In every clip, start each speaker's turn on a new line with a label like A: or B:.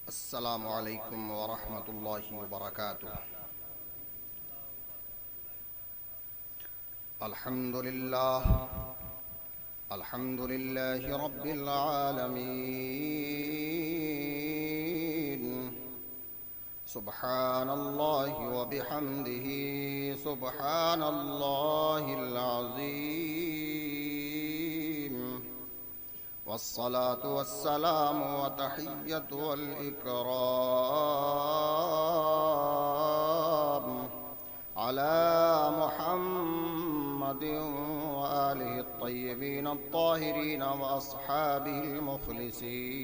A: السلام علیکم ورحمۃ اللہ وبرکاتہ۔ الحمد للہ رب العالمین، سبحان اللہ وبحمدہ، سبحان اللہ العظیم، والصلاة والسلام وتحیۃ والاکرام علی محمد وآلہ الطیبین الطاہرین واصحابہ المخلصین،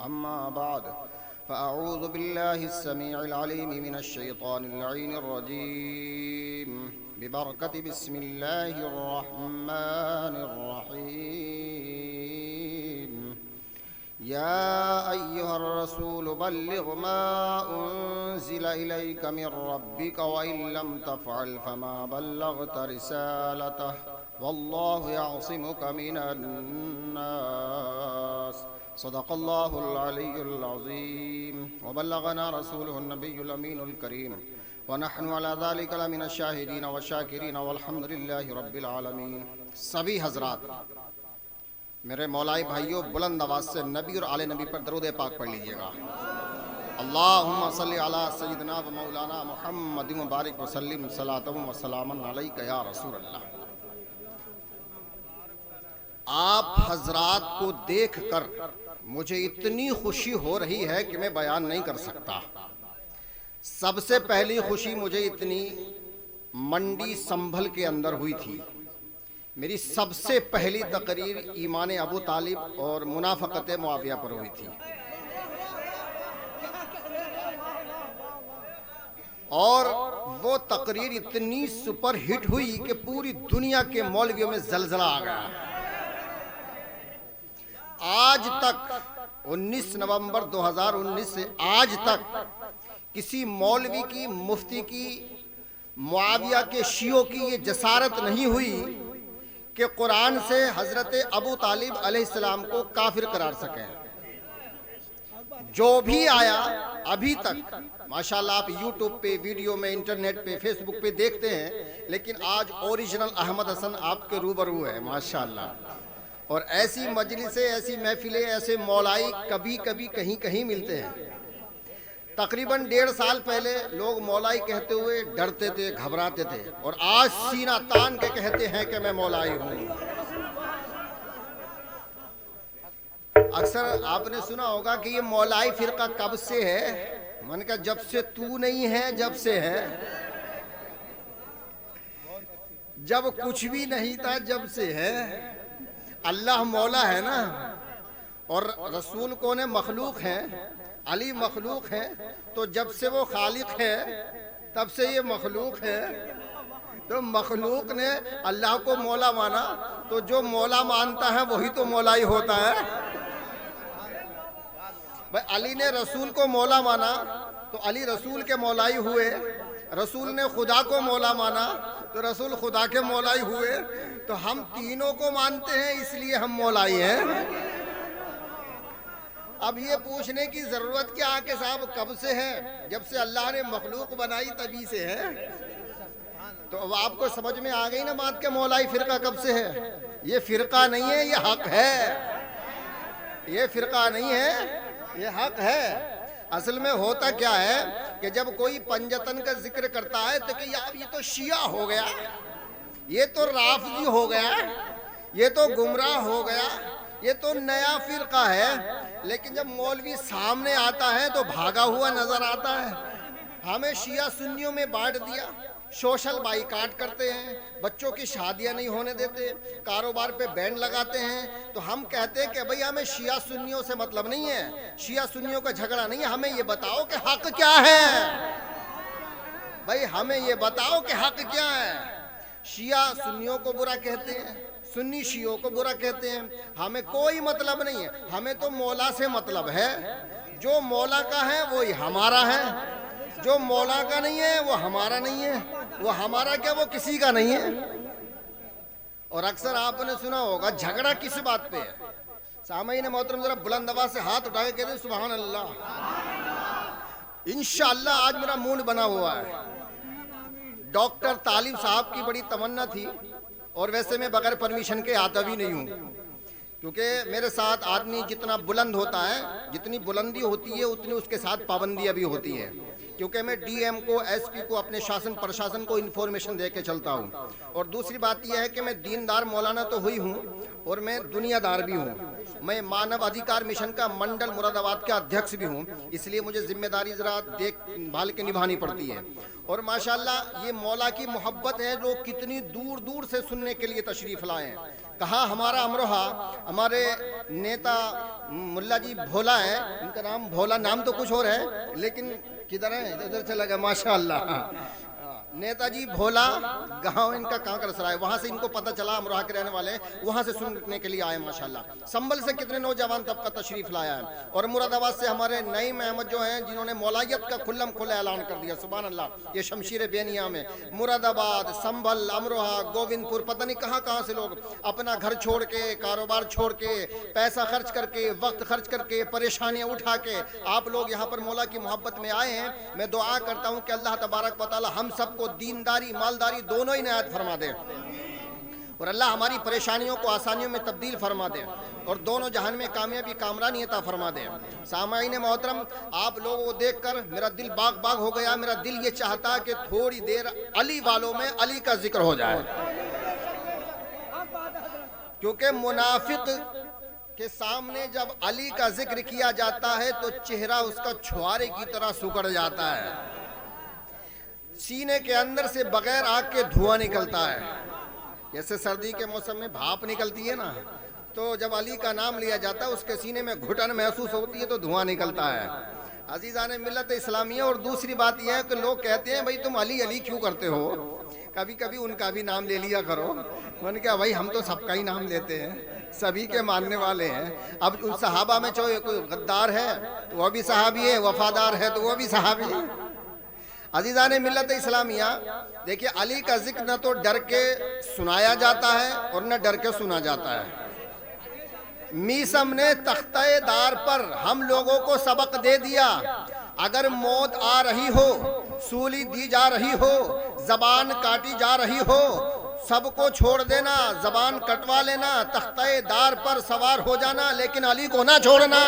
A: اما بعد فاعوذ باللہ السمیع العلیم من الشیطان اللعین الرجیم، ببرکت بسم اللہ الرحمن الرحیم، یا ایہا الرسول بلغ ما انزل الیک من ربک وإن لم تفعل فما بلغت رسالتہ واللہ یعصمک من الناس، صدق اللہ العلی العظیم، وبلغنا رسولہ النبی الامین الکریم، ونحن على ذلك لمن الشاہدین والشاکرین والحمد للہ رب العالمین۔ سبھی حضرات میرے مولائی بھائیوں، بلند آواز سے نبی اور آل نبی پر درود پاک پڑھ لیجئے گا۔ اللہم صلی علی سیدنا و مولانا محمد مبارک وسلم صلاۃ و سلاما علیک یا رسول اللہ۔ آپ حضرات کو دیکھ کر مجھے اتنی خوشی ہو رہی ہے کہ میں بیان نہیں کر سکتا۔ سب سے پہلی خوشی مجھے اتنی منڈی سنبھل کے اندر ہوئی تھی۔ میری سب سے پہلی تقریر ایمان ابو طالب اور منافقت معاویہ پر ہوئی تھی، اور وہ تقریر اتنی سپر ہٹ ہوئی کہ پوری دنیا کے مولویوں میں زلزلہ آ گیا۔ آج تک 19 نومبر 2019 سے آج تک کسی مولوی کی، مفتی کی، معاویہ کے شیعوں کی یہ جسارت نہیں ہوئی کہ قرآن سے حضرت ابو طالب علیہ السلام کو کافر قرار سکیں۔ جو بھی آیا ابھی تک ماشاءاللہ، آپ یوٹیوب پہ، ویڈیو میں، انٹرنیٹ پہ، فیس بک پہ دیکھتے ہیں، لیکن آج اوریجنل احمد حسن آپ کے روبرو ہے ماشاءاللہ۔ اور ایسی مجلسیں، ایسی محفلیں، ایسے مولائی کبھی کبھی کہیں کہیں ملتے ہیں۔ تقریباً 1.5 سال پہلے لوگ مولائی کہتے ہوئے ڈرتے تھے، گھبراتے تھے، اور آج سینہ تان کے کہتے ہیں کہ میں مولائی ہوں۔ اکثر آپ نے سنا ہوگا کہ یہ مولائی فرقہ کب سے ہے؟ من کا جب سے تو نہیں ہے، جب سے ہے، جب کچھ بھی نہیں تھا، جب سے ہے۔ اللہ مولا ہے نا، اور رسول کون ہے؟ مخلوق ہیں، علی مخلوق ہے، تو جب سے وہ خالق ہے تب سے یہ مخلوق ہے۔ تو مخلوق نے اللہ کو مولا مانا، تو جو مولا مانتا ہے وہی تو مولائی ہوتا ہے۔ بھائی علی نے رسول کو مولا مانا تو علی رسول کے مولائی ہوئے، رسول نے خدا کو مولا مانا تو رسول خدا کے مولائی ہوئے، تو ہم تینوں کو مانتے ہیں اس لیے ہم مولائی ہیں۔ اب یہ پوچھنے کی ضرورت کیا کہ صاحب کب سے ہے؟ جب سے اللہ نے مخلوق بنائی تبھی سے ہے۔ تو اب آپ کو سمجھ میں آ گئی نا بات کہ مولائی فرقہ کب سے ہے؟ یہ فرقہ نہیں ہے، یہ حق ہے۔ یہ فرقہ نہیں ہے، یہ حق ہے۔ اصل میں ہوتا کیا ہے کہ جب کوئی پنجتن کا ذکر کرتا ہے تو کہ یار یہ تو شیعہ ہو گیا، یہ تو رافضی ہو گیا، یہ تو گمراہ ہو گیا، یہ تو نیا فرقہ ہے۔ لیکن جب مولوی سامنے آتا ہے تو بھاگا ہوا نظر آتا ہے۔ ہمیں شیعہ سنیوں میں بانٹ دیا، سوشل بائیکاٹ کرتے ہیں، بچوں کی شادیاں نہیں ہونے دیتے، کاروبار پہ بین لگاتے ہیں۔ تو ہم کہتے ہیں کہ بھئی ہمیں شیعہ سنیوں سے مطلب نہیں ہے، شیعہ سنیوں کا جھگڑا نہیں ہے، ہمیں یہ بتاؤ کہ حق کیا ہے۔ بھئی ہمیں یہ بتاؤ کہ حق کیا ہے۔ شیعہ سنیوں کو برا کہتے ہیں، سنی شیعوں کو برا کہتے ہیں، ہمیں کوئی مطلب نہیں ہے، ہمیں تو مولا سے مطلب ہے۔ جو مولا کا ہے وہی ہمارا ہے، جو مولا کا نہیں ہے وہ ہمارا نہیں ہے، وہ ہمارا کیا وہ کسی کا نہیں ہے۔ اور اکثر آپ نے سنا ہوگا جھگڑا کس بات پہ ہے؟ سامعین محترم ذرا بلند آواز سے ہاتھ اٹھا کے کہتے ہیں سبحان اللہ. انشاءاللہ آج میرا موڈ بنا ہوا ہے. ڈاکٹر طالب صاحب کی بڑی تمنا تھی اور ویسے میں بغیر پرمیشن کے آتا بھی نہیں ہوں، کیونکہ میرے ساتھ آدمی جتنا بلند ہوتا ہے، جتنی بلندی ہوتی ہے اتنی اس کے ساتھ پابندیاں بھی ہوتی ہیں، کیونکہ میں ڈی ایم کو، ایس پی کو، اپنے شاسن پرشاسن کو انفارمیشن دے کے چلتا ہوں. اور دوسری بات یہ ہے کہ میں دیندار مولانا تو ہوئی ہوں اور میں دنیا دار بھی ہوں. میں مانو ادھیکار مشن کا منڈل مراد آباد کا ادھیکش بھی ہوں، اس لیے مجھے ذمہ داری ذرا دیکھ بھال کے نبھانی پڑتی ہے. اور ماشاءاللہ یہ مولا کی محبت ہے، لوگ کتنی دور دور سے سننے کے لیے تشریف لائے ہیں. کہا ہمارا امروہا، ہمارے نیتا ملا جی بھولا ہے، ان کا نام بھولا، نام تو کچھ اور ہے لیکن کدھر ہے، ادھر چلا گیا ماشاءاللہ. نیتا جی بھولا گاؤں ان کا کہاں کا رسرا ہے، وہاں سے ان کو پتہ چلا امروہہ کے رہنے والے ہیں، وہاں سے سننے کے لیے آئے ماشاءاللہ. سنبل سے کتنے نوجوان طبقہ تشریف لایا ہے، اور مراد آباد سے ہمارے نعیم احمد جو ہیں جنہوں نے مولائیت کا کھلم کھلا اعلان کر دیا. سبحان اللہ. یہ شمشیر بے نیام ہے. مراد آباد، سنبل، امروہہ، گووند پور، پتہ نہیں کہاں کہاں سے لوگ اپنا گھر چھوڑ کے، کاروبار چھوڑ کے، پیسہ خرچ کر کے، وقت خرچ کر کے، پریشانیاں اٹھا کے آپ لوگ یہاں پر مولا کی محبت میں آئے ہیں. میں دعا کرتا ہوں کہ اللہ تبارک و تعالی ہم سب کو دینداری مالداری دونوں ہی عنایت فرما دے، اور اللہ ہماری پریشانیوں کو آسانیوں میں تبدیل فرما دے، اور دونوں جہان میں کامیابی کامرانی عطا فرما دے. سامعین محترم، آپ لوگوں کو دیکھ کر میرا دل باغ باغ ہو گیا. میرا دل یہ چاہتا کہ تھوڑی دیر علی والوں میں علی کا ذکر ہو جائے، کیونکہ منافق کے سامنے جب علی کا ذکر کیا جاتا ہے تو چہرہ اس کا چھوارے کی طرح سکڑ جاتا ہے، سینے کے اندر سے بغیر آگ کے دھواں نکلتا ہے. جیسے سردی کے موسم میں بھاپ نکلتی ہے نا، تو جب علی کا نام لیا جاتا ہے اس کے سینے میں گھٹن محسوس ہوتی ہے تو دھواں نکلتا ہے. عزیزان ملت اسلامیہ، اور دوسری بات یہ ہے کہ لوگ کہتے ہیں بھائی تم علی علی کیوں کرتے ہو، کبھی کبھی ان کا بھی نام لے لیا کرو. میں نے کہا بھائی ہم تو سب کا ہی نام لیتے ہیں، سبھی کے ماننے والے ہیں. اب ان صحابہ میں کوئی غدار ہے تو وہ بھی صحابی ہے، وفادار ہے تو وہ بھی صحابی ہے. عزیزان ملت اسلامیہ، دیکھیے علی کا ذکر نہ تو ڈر کے سنایا جاتا ہے اور نہ ڈر کے سنا جاتا ہے. میسم نے تختہ دار پر ہم لوگوں کو سبق دے دیا، اگر موت آ رہی ہو، سولی دی جا رہی ہو، زبان کاٹی جا رہی ہو، سب کو چھوڑ دینا، زبان کٹوا لینا، تختہ دار پر سوار ہو جانا، لیکن علی کو نہ چھوڑنا.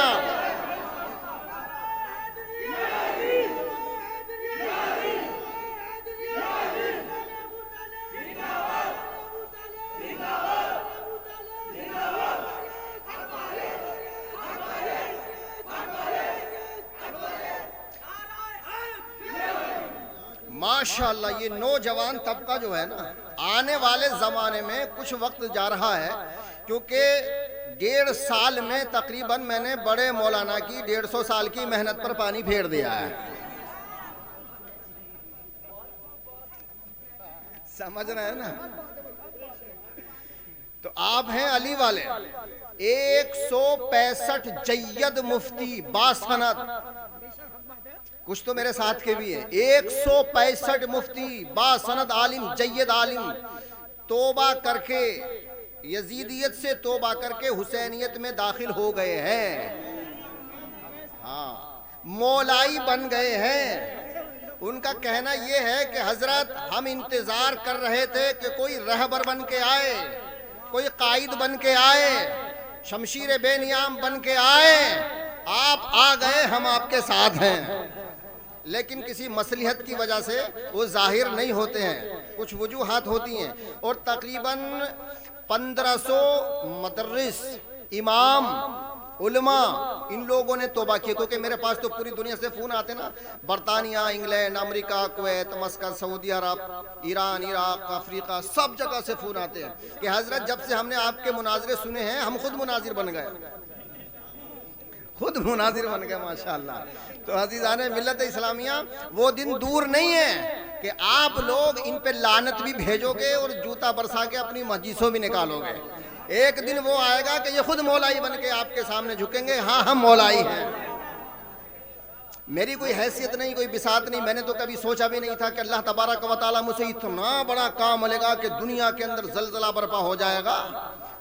A: ماشاءاللہ یہ نوجوان طبقہ جو ہے نا، آنے والے زمانے میں کچھ وقت جا رہا ہے، کیونکہ 1.5 سال میں تقریباً میں نے بڑے مولانا کی 150 سال کی محنت پر پانی پھیر دیا ہے. سمجھ رہے ہیں نا؟ تو آپ ہیں علی والے. 165 جید مفتی باسند، کچھ تو میرے ساتھ کے بھی ہیں، 165 مفتی باسند عالم، جید عالم، توبہ کر کے یزیدیت سے توبہ کر کے حسینیت میں داخل ہو گئے ہیں. ہاں، مولائی بن گئے ہیں. ان کا کہنا یہ ہے کہ حضرت ہم انتظار کر رہے تھے کہ کوئی رہبر بن کے آئے، کوئی قائد بن کے آئے، شمشیر بے نیام بن کے آئے، آپ آ گئے، ہم آپ کے ساتھ ہیں. لیکن کسی مصلحت کی وجہ سے وہ ظاہر نہیں ہوتے ہیں، کچھ وجوہات ہوتی ہیں. اور تقریباً 1500 مدرس، امام، علماء، ان لوگوں نے توبہ کی. کیونکہ میرے پاس تو پوری دنیا سے فون آتے نا، برطانیہ، انگلینڈ، امریکہ، کویت، مسقط، سعودی عرب، ایران، عراق، افریقہ، سب جگہ سے فون آتے ہیں کہ حضرت جب سے ہم نے آپ کے مناظرے سنے ہیں ہم خود مناظر بن گئے، خود مناظر بن گئے ماشاءاللہ. تو عزیزان ملت اسلامیہ، وہ دن دور نہیں ہے کہ آپ لوگ ان پہ لعنت بھی بھیجو گے اور جوتا برسا کے اپنی مجلسوں بھی نکالو گے. ایک دن وہ آئے گا کہ یہ خود مولائی بن کے آپ کے سامنے جھکیں گے، ہاں ہم مولائی ہیں. میری کوئی حیثیت نہیں، کوئی بساط نہیں، میں نے تو کبھی سوچا بھی نہیں تھا کہ اللہ تبارک و تعالیٰ مجھے اتنا بڑا کام ملے گا کہ دنیا کے اندر زلزلہ برپا ہو جائے گا.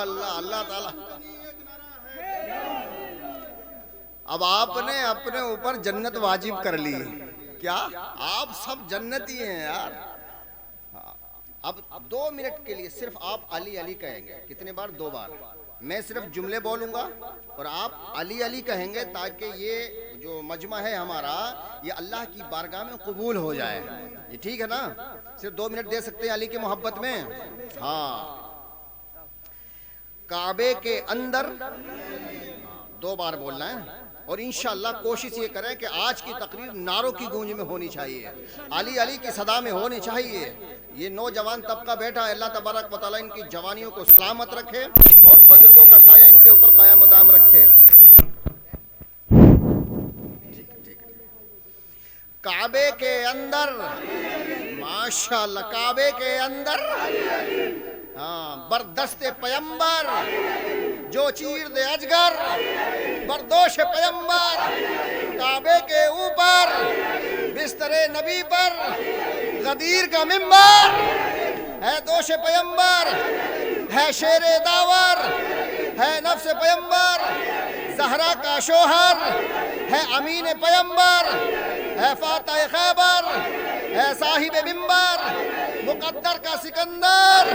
A: اللہ اللہ تعالیٰ. اب آپ نے اپنے اوپر جنت واجب کر لی. کیا آپ سب جنتی ہیں یار. اب 2 منٹ کے لیے صرف آپ علی علی کہیں گے. کتنے بار؟ 2 بار. میں صرف جملے بولوں گا اور آپ علی علی کہیں گے تاکہ یہ جو مجمع ہے ہمارا یہ اللہ کی بارگاہ میں قبول ہو جائے. یہ ٹھیک ہے نا؟ صرف 2 منٹ دے سکتے ہیں علی کی محبت میں. ہاں. کعبے کے اندر 2 بار بولنا ہے اور انشاءاللہ کوشش یہ کریں کہ آج کی تقریر نعروں کی گونج میں ہونی چاہیے, علی علی کی صدا میں ہونی چاہیے. یہ نوجوان طبقہ بیٹھا ہے, اللہ تبارک و تعالیٰ ان کی جوانیوں کو سلامت رکھے اور بزرگوں کا سایہ ان کے اوپر قائم و دائم رکھے. کعبے کے اندر ماشاءاللہ, کعبے کے اندر ہاں بردست پیمبر جو چیر دے اجگر, بردوش پیمبر, کعبے کے اوپر بستر نبی پر غدیر کا منبر ہے. دوش پیمبر ہے, شیر داور ہے, نفس پیمبر زہرا کا شوہر ہے, امین پیمبر ہے, فاتح خیبر ہے, صاحب منبر مقدر کا سکندر,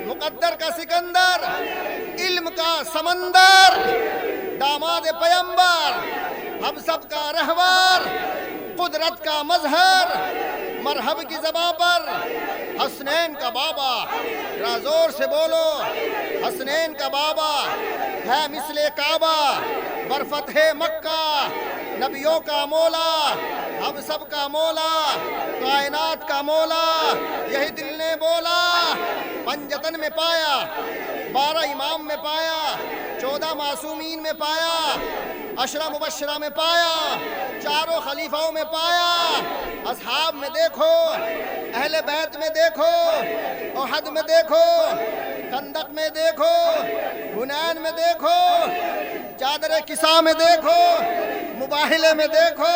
A: مقدر کا سکندر, علم کا سمندر, داماد پیمبر, ہم سب کا رہبر, قدرت کا مظہر, مرحب کی زباں پر حسنین کا بابا. ذرا زور سے بولو, حسنین کا بابا ہے مثل کعبہ, برفتح مکہ, نبیوں کا مولا, ہم سب کا مولا, کائنات کا مولا. یہی دل نے بولا, پنجتن میں پایا, 12 امام میں پایا, 14 معصومین میں پایا, 10 مبشرہ میں پایا, 4 خلیفہوں میں پایا, اصحاب میں دیکھو, اہل بیت میں دیکھو, احد میں دیکھو, خندق میں دیکھو, حنین میں دیکھو, چادر کسا میں دیکھو, مباہلے میں دیکھو,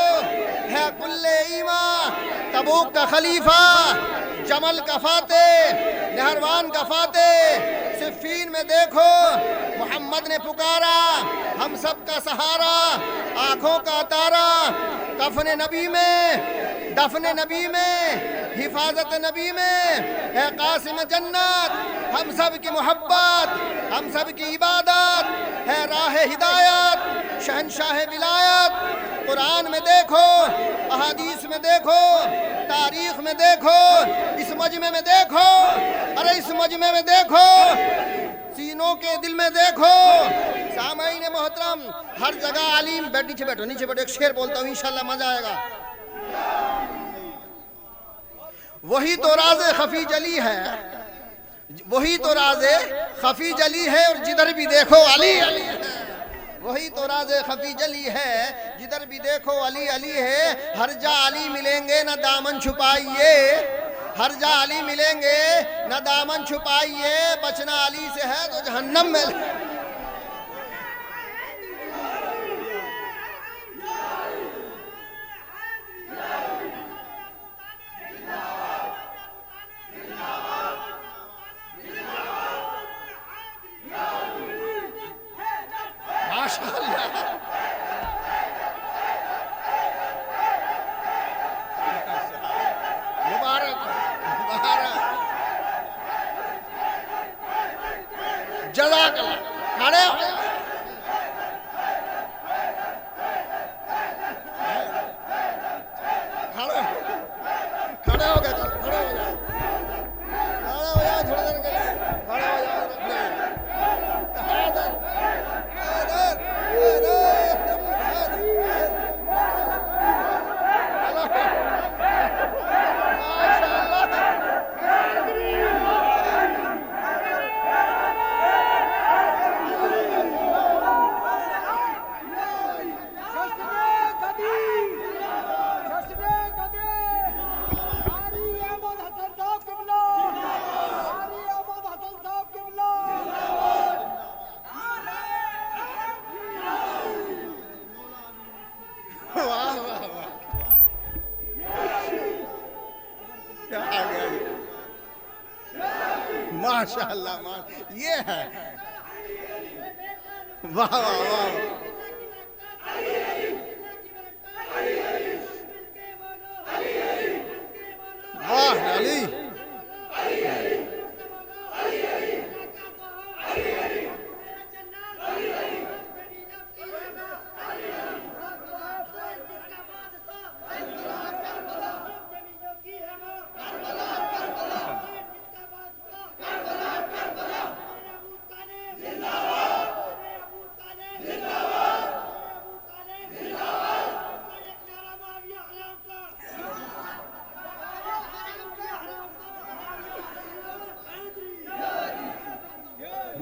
A: ہے کل ایمان, تبوک کا خلیفہ, جمل کا فاتح, نہروان کا فاتح, صفین میں دیکھو, محمد نے پکارا, ہم سب کا سہارا, آنکھوں کا تارا, کفن نبی میں, دفن نبی میں, حفاظت نبی میں ہے, قاسم جنت, ہم سب کی محبت, ہم سب کی عبادت ہے, راہ ہدایت, شہنشاہ ولایت. قرآن میں دیکھو, احادیث میں دیکھو, تاریخ میں دیکھو, اس مجمع میں دیکھو, ارے اس مجمع میں دیکھو, سینوں کے دل میں دیکھو. سامعین محترم, ہر جگہ علیم. نیچے بیٹھو, نیچے بیٹھو, ایک شعر بولتا ہوں انشاءاللہ مزہ آئے گا. وہی تو راز خفی جلی ہے, وہی تو راز خفی جلی ہے, اور جدھر بھی دیکھو علی علی ہے. وہی تو راز خفی جلی ہے, جدھر بھی دیکھو علی علی ہے. ہر جا علی ملیں گے نہ دامن چھپائیے, ہر جا علی ملیں گے نہ دامن چھپائیے, بچنا علی سے ہے تو جہنم میں. جزاک اللہ. کھڑے ہو جاؤ, کھڑے ہو گئے, کھڑے ہو جاؤ, کھڑے ہو جاؤ تھوڑی دیر کے لیے, کھڑے ہو جاؤ. ماشاءاللہ, یہ ہے واہ واہ واہ، واہ علی،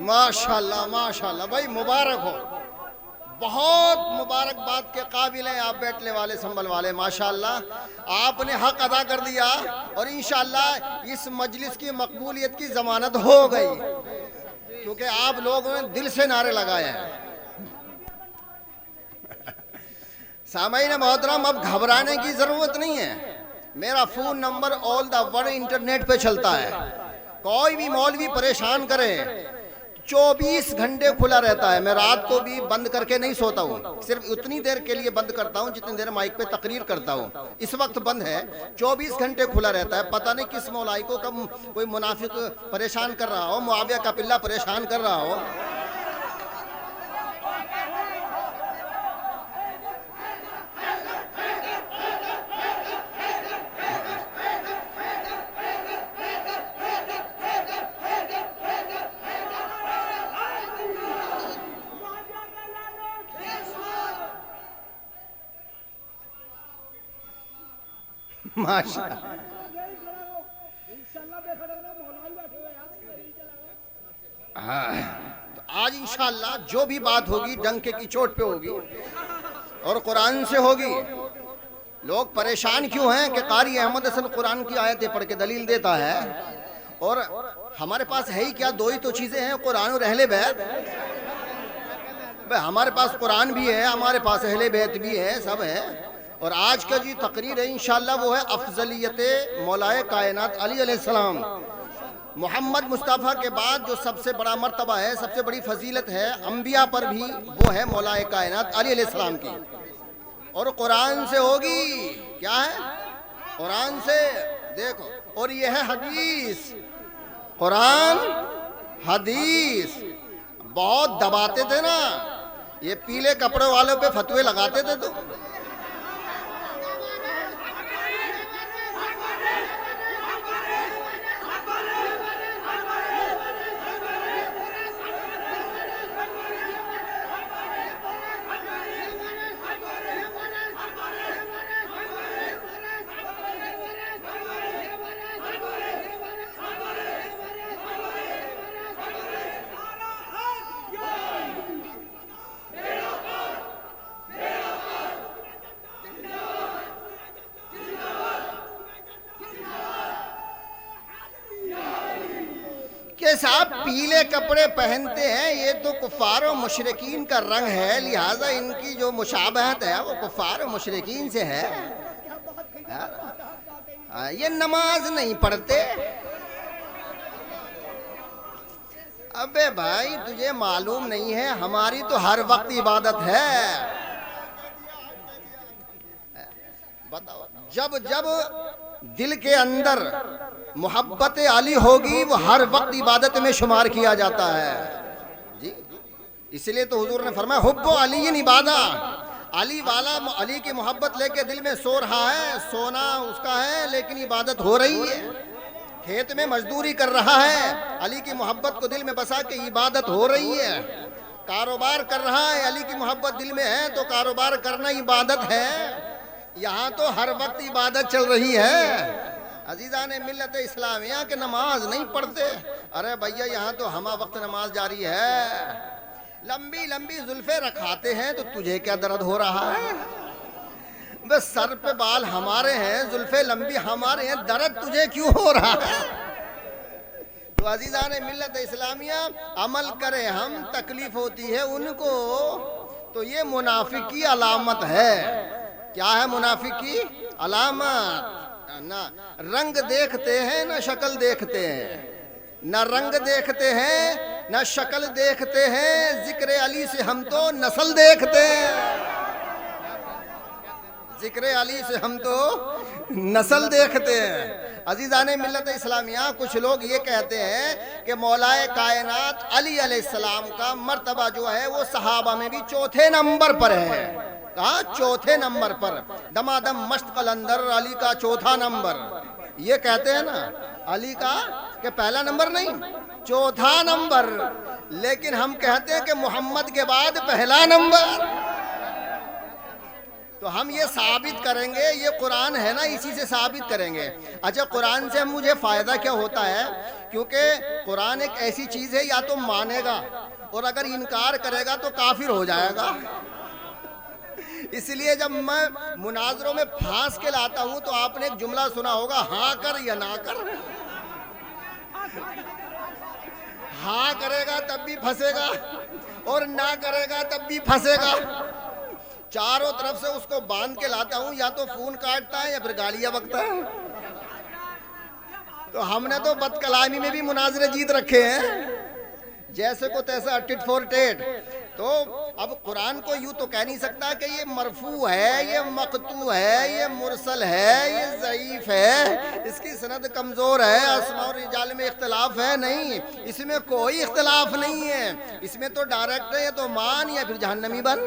A: ماشاءاللہ ماشاءاللہ بھائی، مبارک ہو، بہت مبارکباد کے قابل ہیں آپ، بیٹھنے والے سنبھل والے، ماشاءاللہ آپ نے حق ادا کر دیا، اور انشاءاللہ اس مجلس کی مقبولیت کی ضمانت ہو گئی، کیونکہ آپ لوگوں نے دل سے نعرے لگائے ہیں۔ سامعین محترم، اب گھبرانے کی ضرورت نہیں ہے، میرا phone number all the world internet پہ چلتا ہے، کوئی بھی مولوی پریشان کرے 24 گھنٹے کھلا رہتا ہے، میں رات کو بھی بند کر کے نہیں سوتا ہوں، صرف اتنی دیر کے لیے بند کرتا ہوں جتنی دیر مائک پہ تقریر کرتا ہوں، اس وقت بند ہے، 24 گھنٹے کھلا رہتا ہے، پتہ نہیں کس مولائی کو کب کوئی منافق پریشان کر رہا ہو، معاویہ کا پلہ پریشان کر رہا ہو۔ ماشاءاللہ، تو آج انشاءاللہ جو بھی بات ہوگی ڈنکے کی چوٹ پہ ہوگی اور قرآن سے ہوگی۔ لوگ پریشان کیوں ہیں کہ قاری احمد حسن قرآن کی آیتیں پڑھ کے دلیل دیتا ہے، اور ہمارے پاس ہے ہی کیا، دو ہی تو چیزیں ہیں، قرآن اور اہل بیت۔ ہمارے پاس قرآن بھی ہے، ہمارے پاس اہل بیت بھی ہے، سب ہے، اور آج کا جو تقریر ہے انشاءاللہ وہ ہے افضلیت مولائے کائنات علی علیہ السلام۔ محمد مصطفیٰ کے بعد جو سب سے بڑا مرتبہ ہے، سب سے بڑی فضیلت ہے انبیاء پر بھی، وہ ہے مولائے کائنات علی علیہ السلام کی، اور قرآن سے ہوگی، کیا ہے؟ قرآن سے، دیکھو، اور یہ ہے حدیث، قرآن حدیث۔ بہت دباتے تھے نا یہ پیلے کپڑے والوں پہ فتوے لگاتے تھے، تو کہ صاحب پیلے کپڑے پہنتے ہیں، یہ تو کفار و مشرکین کا رنگ ہے، لہٰذا ان کی جو مشابہت ہے وہ کفار و مشرکین سے ہے۔ یہ نماز نہیں پڑھتے۔ ابے بھائی تجھے معلوم نہیں ہے، ہماری تو ہر وقت عبادت ہے۔ بتاؤ، جب جب دل کے اندر محبت علی ہوگی وہ ہر وقت عبادت میں شمار کیا جاتا ہے جی، اس لیے تو حضور نے فرمایا حب علی عبادہ، علی والا علی کی محبت لے کے دل میں سو رہا ہے، سونا اس کا ہے لیکن عبادت ہو رہی ہے، کھیت میں مزدوری کر رہا ہے، علی کی محبت کو دل میں بسا کے عبادت ہو رہی ہے، کاروبار کر رہا ہے، علی کی محبت دل میں ہے تو کاروبار کرنا عبادت ہے، یہاں تو ہر وقت عبادت چل رہی ہے۔ عزیزان ملت اسلامیہ کے نماز نہیں پڑھتے، ارے بھیا یہاں تو ہمہ وقت نماز جاری ہے، لمبی لمبی زلفیں رکھاتے ہیں تو تجھے کیا درد ہو رہا ہے؟ بس سر پہ بال ہمارے ہیں، زلفیں لمبی ہمارے ہیں، درد تجھے کیوں ہو رہا ہے؟ تو عزیزان ملت اسلامیہ عمل کرے ہم، تکلیف ہوتی ہے ان کو، تو یہ منافق کی علامت ہے۔ کیا ہے منافق کی علامت؟ نہ رنگ دیکھتے ہیں نہ شکل دیکھتے ہیں، نہ رنگ دیکھتے ہیں نہ شکل دیکھتے ہیں، ذکر علی سے ہم تو نسل دیکھتے ہیں، ذکر علی سے ہم تو نسل دیکھتے ہیں۔ عزیزان ملت اسلامیہ، کچھ لوگ یہ کہتے ہیں کہ مولا کائنات علی علیہ السلام کا مرتبہ جو ہے وہ صحابہ میں بھی چوتھے نمبر پر ہے۔ کہاں؟ چوتھے نمبر پر۔ دمادم مشت قلندر علی کا چوتھا نمبر، یہ کہتے ہیں نا علی کا کہ پہلا نمبر نہیں چوتھا نمبر، لیکن ہم کہتے ہیں کہ محمد کے بعد پہلا نمبر۔ تو ہم یہ ثابت کریں گے، یہ قرآن ہے نا، اسی سے ثابت کریں گے۔ اچھا، قرآن سے مجھے فائدہ کیا ہوتا ہے؟ کیونکہ قرآن ایک ایسی چیز ہے، یا تو مانے گا اور اگر انکار کرے گا تو کافر ہو جائے گا۔ اس لیے جب میں مناظروں میں پھانس کے لاتا ہوں تو آپ نے ایک جملہ سنا ہوگا، ہاں کر یا نہ کر۔ ہاں کرے گا تب بھی پھنسے گا اور نہ کرے گا تب بھی پھنسے گا۔ چاروں طرف سے اس کو باندھ کے لاتا ہوں، یا تو فون کاٹتا ہے یا پھر گالیاں بکتا ہے۔ تو ہم نے تو بد کلامی میں بھی مناظرے جیت رکھے ہیں، جیسے کو تیسا ٹٹ فور ٹیٹ۔ تو اب قرآن کو یوں تو کہہ نہیں سکتا کہ یہ مرفوع ہے، یہ مقطوع ہے، یہ مرسل ہے، یہ ضعیف ہے، اس کی سند کمزور ہے، اسماء اور رجال میں اختلاف ہے۔ نہیں، اس میں کوئی اختلاف نہیں ہے، اس میں تو ڈائریکٹ ہے، یا تو مان یا پھر جہنمی بن۔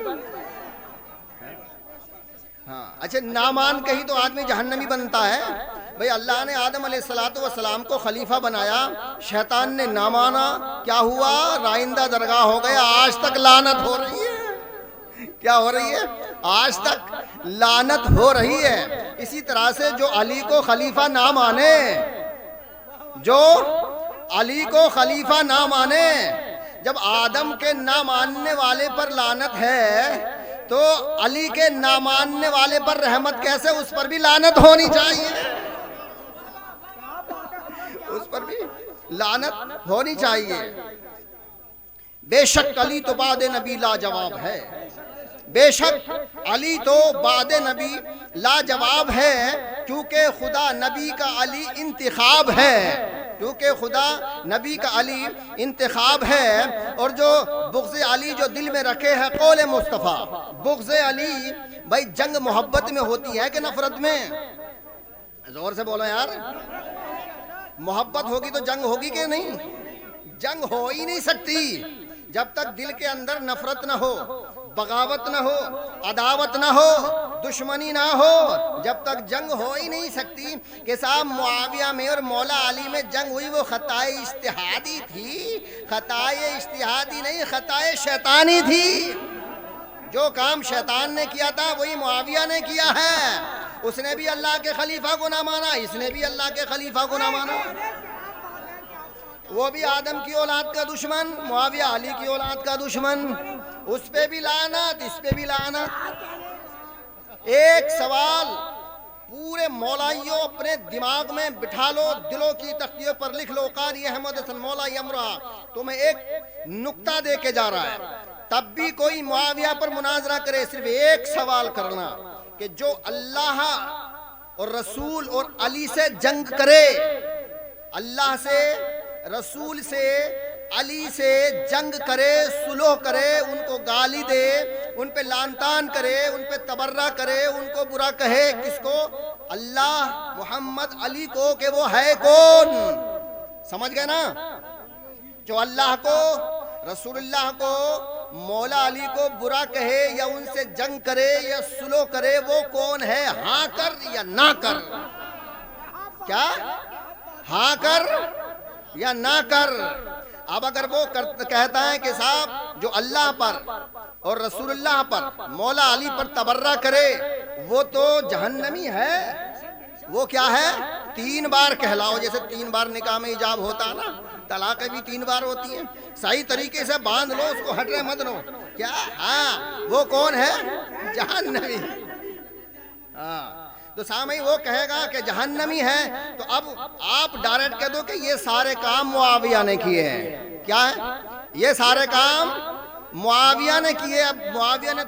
A: ہاں اچھا، نامان کہیں تو آدمی جہنمی بنتا ہے۔ بھئی اللہ نے آدم علیہ السلام کو خلیفہ بنایا، شیطان نے نہ مانا، کیا ہوا؟ رائندہ درگاہ ہو گیا، آج تک لعنت ہو رہی ہے۔ کیا ہو رہی ہے؟ آج تک لعنت ہو رہی ہے۔ اسی طرح سے جو علی کو خلیفہ نہ مانے، جو علی کو خلیفہ نہ مانے، جب آدم کے نہ ماننے والے پر لعنت ہے تو علی کے نہ ماننے والے پر رحمت کیسے؟ اس پر بھی لعنت ہونی چاہیے، اس پر بھی لعنت ہونی چاہیے۔ بے شک علی تو بعد نبی لاجواب ہے، بے شک علی تو بعد نبی لاجواب ہے، کیونکہ خدا نبی کا علی انتخاب ہے، کیونکہ خدا نبی کا علی انتخاب ہے۔ اور جو بغض علی جو دل میں رکھے ہے قول مصطفیٰ، بغض علی بھائی جنگ محبت میں ہوتی ہے کہ نفرت میں؟ زور سے بولو یار، محبت ہوگی تو جنگ ہوگی کہ نہیں؟ جنگ ہو ہی نہیں سکتی جب تک دل کے اندر نفرت نہ ہو، بغاوت نہ ہو، عداوت نہ ہو، دشمنی نہ ہو، جب تک جنگ ہو ہی نہیں سکتی۔ کہ صاحب معاویہ میں اور مولا علی میں جنگ ہوئی، وہ خطائے اجتہادی تھی، خطائے اجتہادی نہیں، خطائے شیطانی تھی۔ جو کام شیطان نے کیا تھا وہی معاویہ نے کیا ہے۔ اس نے بھی اللہ کے خلیفہ کو نہ مانا، اس نے بھی اللہ کے خلیفہ کو نہ مانا۔ وہ بھی آدم کی اولاد کا دشمن، معاویہ علی کی اولاد کا دشمن، اس پہ بھی لعنت، اس پہ بھی لعنت۔ ایک سوال پورے مولائیوں اپنے دماغ میں بٹھا لو، دلوں کی تختیوں پر لکھ لو، قاری احمد حسن مولا یمرا تمہیں ایک نقطہ دے کے جا رہا ہے۔ تب بھی کوئی معاویہ پر مناظرہ کرے، صرف ایک سوال کرنا کہ جو اللہ اور رسول اور علی سے جنگ کرے، اللہ سے، رسول سے، علی سے جنگ کرے، صلح کرے، ان کو گالی دے، ان پہ لعن طعن کرے، ان پہ تبرہ کرے، ان کو برا کہے، کس کو؟ اللہ، محمد، علی کو، کہ وہ ہے کون؟ سمجھ گئے نا؟ جو اللہ کو، رسول اللہ کو، مولا علی کو برا کہے یا ان سے جنگ کرے یا صلح کرے، وہ کون ہے؟ ہاں کر یا نہ کر؟ کیا؟ ہاں کر یا نہ کر؟ اب اگر وہ کہتا ہے کہ صاحب جو اللہ پر اور رسول اللہ پر، مولا علی پر تبرہ کرے وہ تو جہنمی ہے، وہ کیا ہے؟ 3 بار کہلاؤ، جیسے 3 بار نکاح میں ایجاب ہوتا ہے نا، طلاقیں بھی 3 بار ہوتی ہیں، صحیح طریقے سے باندھ لو اس کو، ہٹے مت لو۔ کیا؟ ہاں، وہ کون ہے؟ جہنمی۔ ہاں تو سامعین وہ کہے گا کہ جہنمی ہے، تو اب آپ ڈائریکٹ کہہ دو کہ یہ سارے کام معاویہ نے کیے ہیں۔ کیا ہے؟ یہ سارے کام معاویہ نے کیے. اب معاویہ نے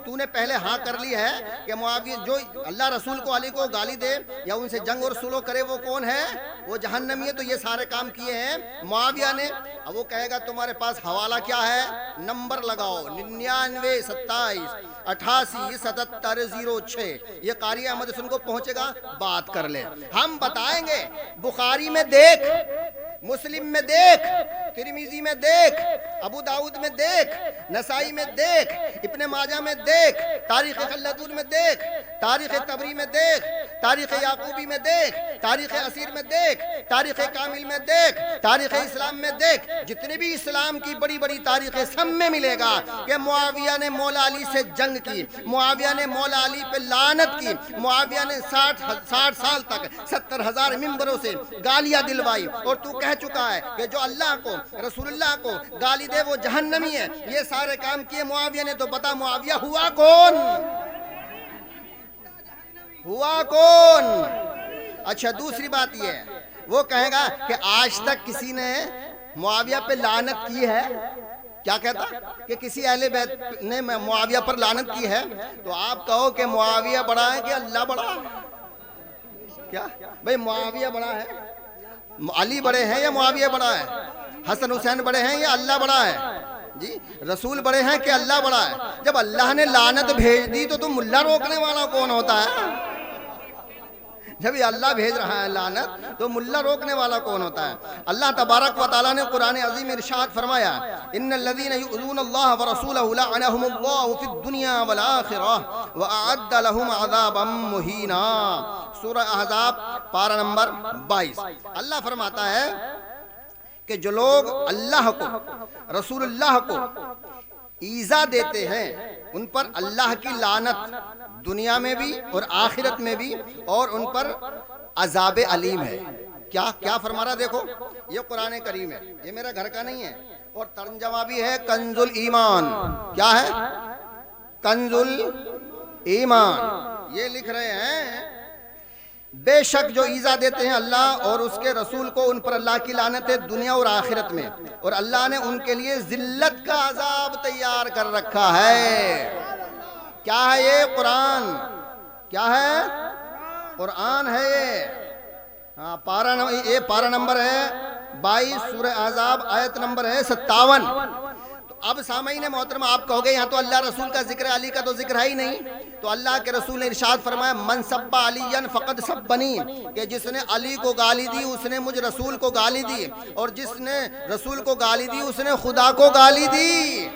A: تو نے پہلے ہاں کر لی ہے کہ معاویہ جو اللہ رسول کو علی کو گالی دے یا ان سے جنگ اور سلو کرے وہ کون ہے؟ وہ جہنمی ہے. تو یہ سارے کام کیے ہیں معاویہ نے. اب وہ کہے گا تمہارے پاس حوالہ کیا ہے؟ نمبر لگاؤ 99 27 88 77 06. یہ قاری احمد حسن کو پہنچے گا, بات کر لے. ہم بتائیں گے بخاری میں دیکھ, مسلم میں دیکھ, ترمذی میں دیکھ, ابو داؤد میں دیکھ, نسائی میں دیکھ, ابن ماجہ میں دیکھ, تاریخ خلدون میں دیکھ, تاریخ تبری میں دیکھ, تاریخ یعقوبی میں دیکھ, تاریخ اسیر میں دیکھ, تاریخ کامل میں دیکھ, تاریخ اسلام میں دیکھ. جتنے بھی اسلام کی بڑی بڑی تاریخیں سب میں ملے گا کہ معاویہ نے مولا علی سے جنگ کی, معاویہ نے مولا علی پہ لعنت کی, معاویہ نے 60 سال تک 70,000 ممبروں سے گالیاں دلوائی. اور تو کہہ چکا ہے کہ جو اللہ کو رسول اللہ کو گالی دے وہ جہنمی ہے. یہ سارے کام کیے معاویہ نے. تو بتا معاویہ ہوا کون؟ ہوا کون؟ اچھا دوسری بات یہ ہے, وہ کہے گا کہ آج تک کسی نے معاویہ پہ لعنت کی ہے؟ کیا کہتا کہ کسی اہل بیت نے معاویہ پر لعنت کی ہے؟ تو آپ کہو کہ معاویہ بڑا ہے کہ اللہ بڑا ہے؟ کیا بھئی معاویہ بڑا ہے؟ علی بڑے ہیں یا معاویہ بڑا ہے؟ حسن حسین بڑے ہیں یا اللہ بڑا ہے؟ جی رسول بڑے ہیں کہ اللہ بڑا ہے؟ جب اللہ نے لعنت بھیج دی تو تم ملا روکنے والا کون ہوتا ہے؟ جب یہ اللہ بھیج رہا ہے لعنت تو ملا روکنے والا کون ہوتا ہے؟ اللہ تبارک و تعالیٰ نے قرآن عظیم ارشاد فرمایا ان الذین یؤذون اللہ ورسولہ لعنہم اللہ فی الدنیا والآخرہ واعد لہم عذابا مہینا. سورہ احزاب پارہ نمبر 22. اللہ فرماتا ہے کہ جو لوگ اللہ کو رسول اللہ کو ایذا دیتے ہیں ان پر اللہ کی لعنت دنیا میں بھی اور آخرت میں بھی, اور ان پر عذاب علیم ہے. کیا فرما رہا دیکھو, یہ قرآن کریم ہے, یہ میرا گھر کا نہیں ہے. اور ترجمہ بھی ہے کنز الایمان. کیا ہے؟ کنز الایمان. یہ لکھ رہے ہیں بے شک جو ایذا دیتے ہیں اللہ اور اس کے رسول کو ان پر اللہ کی لعنت ہے دنیا اور آخرت میں, اور اللہ نے ان کے لیے ذلت کا عذاب تیار کر رکھا ہے. کیا ہے یہ؟ قرآن. کیا ہے؟ قرآن ہے یہ. ہاں یہ پارہ نمبر ہے 22 سورہ احزاب آیت نمبر ہے 57. اب سامعین محترم آپ کہو گے یہاں تو اللہ رسول کا ذکر, علی کا تو ذکر ہے ہی نہیں. تو اللہ کے رسول نے ارشاد فرمایا من سب علیٰ فقد سبنی, کہ جس نے علی کو گالی دی اس نے مجھ رسول کو گالی دی, اور جس نے رسول کو گالی دی اس نے خدا کو گالی دی.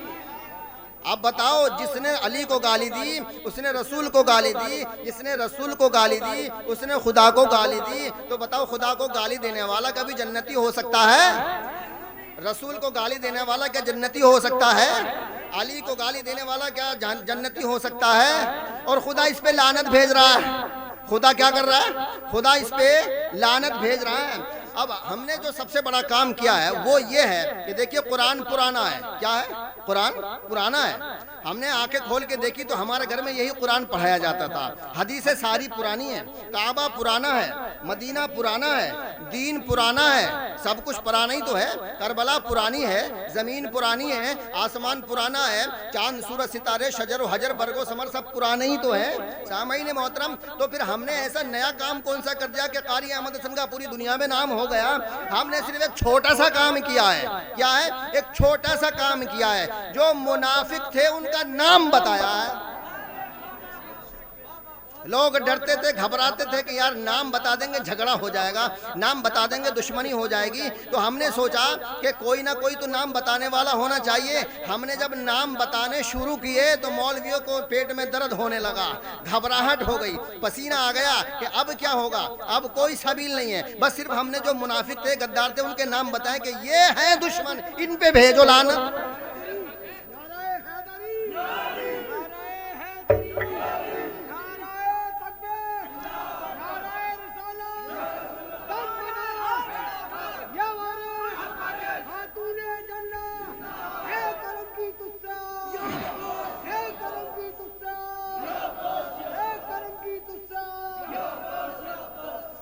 A: اب بتاؤ, جس نے علی کو گالی دی اس نے رسول کو گالی دی, جس نے رسول کو گالی دی اس نے خدا کو گالی دی. تو بتاؤ خدا کو گالی دینے والا کبھی جنتی ہو سکتا ہے؟ رسول کو گالی دینے والا کیا جنتی ہو سکتا ہے؟ علی کو گالی دینے والا کیا جنتی ہو سکتا ہے؟ اور خدا اس پہ لعنت بھیج رہا ہے. خدا کیا کر رہا ہے؟ خدا اس پہ لعنت بھیج رہا ہے. اب ہم نے جو سب سے بڑا کام کیا ہے وہ یہ ہے کہ دیکھیے قرآن پرانا ہے. کیا ہے؟ قرآن پرانا ہے. ہم نے آنکھیں کھول کے دیکھی تو ہمارے گھر میں یہی قرآن پڑھایا جاتا تھا. حدیثیں ساری پرانی ہیں, کعبہ پرانا ہے, مدینہ پرانا ہے, دین پرانا ہے, سب کچھ پرانا ہی تو ہے. کربلا پرانی ہے, زمین پرانی ہے, آسمان پرانا ہے, چاند سورج ستارے شجر و حجر برگ و ثمر سب پرانے ہی تو ہے. سامعین محترم, تو پھر ہم نے ایسا نیا کام کون سا کر دیا کہ قاری احمد حسن کا پوری دنیا میں نام ہو گیا؟ ہم نے صرف ایک چھوٹا سا کام کیا ہے. کیا ہے؟ ایک چھوٹا سا کام کیا ہے. جو منافق تھے ان کا نام بتایا ہے. لوگ ڈرتے تھے, گھبراتے تھے کہ یار نام بتا دیں گے جھگڑا ہو جائے گا, نام بتا دیں گے دشمنی ہو جائے گی. تو ہم نے سوچا کہ کوئی نہ کوئی تو نام بتانے والا ہونا چاہیے. ہم نے جب نام بتانے شروع کیے تو مولویوں کو پیٹ میں درد ہونے لگا, گھبراہٹ ہو گئی, پسینہ آ گیا کہ اب کیا ہوگا, اب کوئی سبیل نہیں ہے. بس صرف ہم نے جو منافق تھے, غدار تھے, ان کے نام بتائے کہ یہ ہیں دشمن, ان پہ بھیجو لعنت.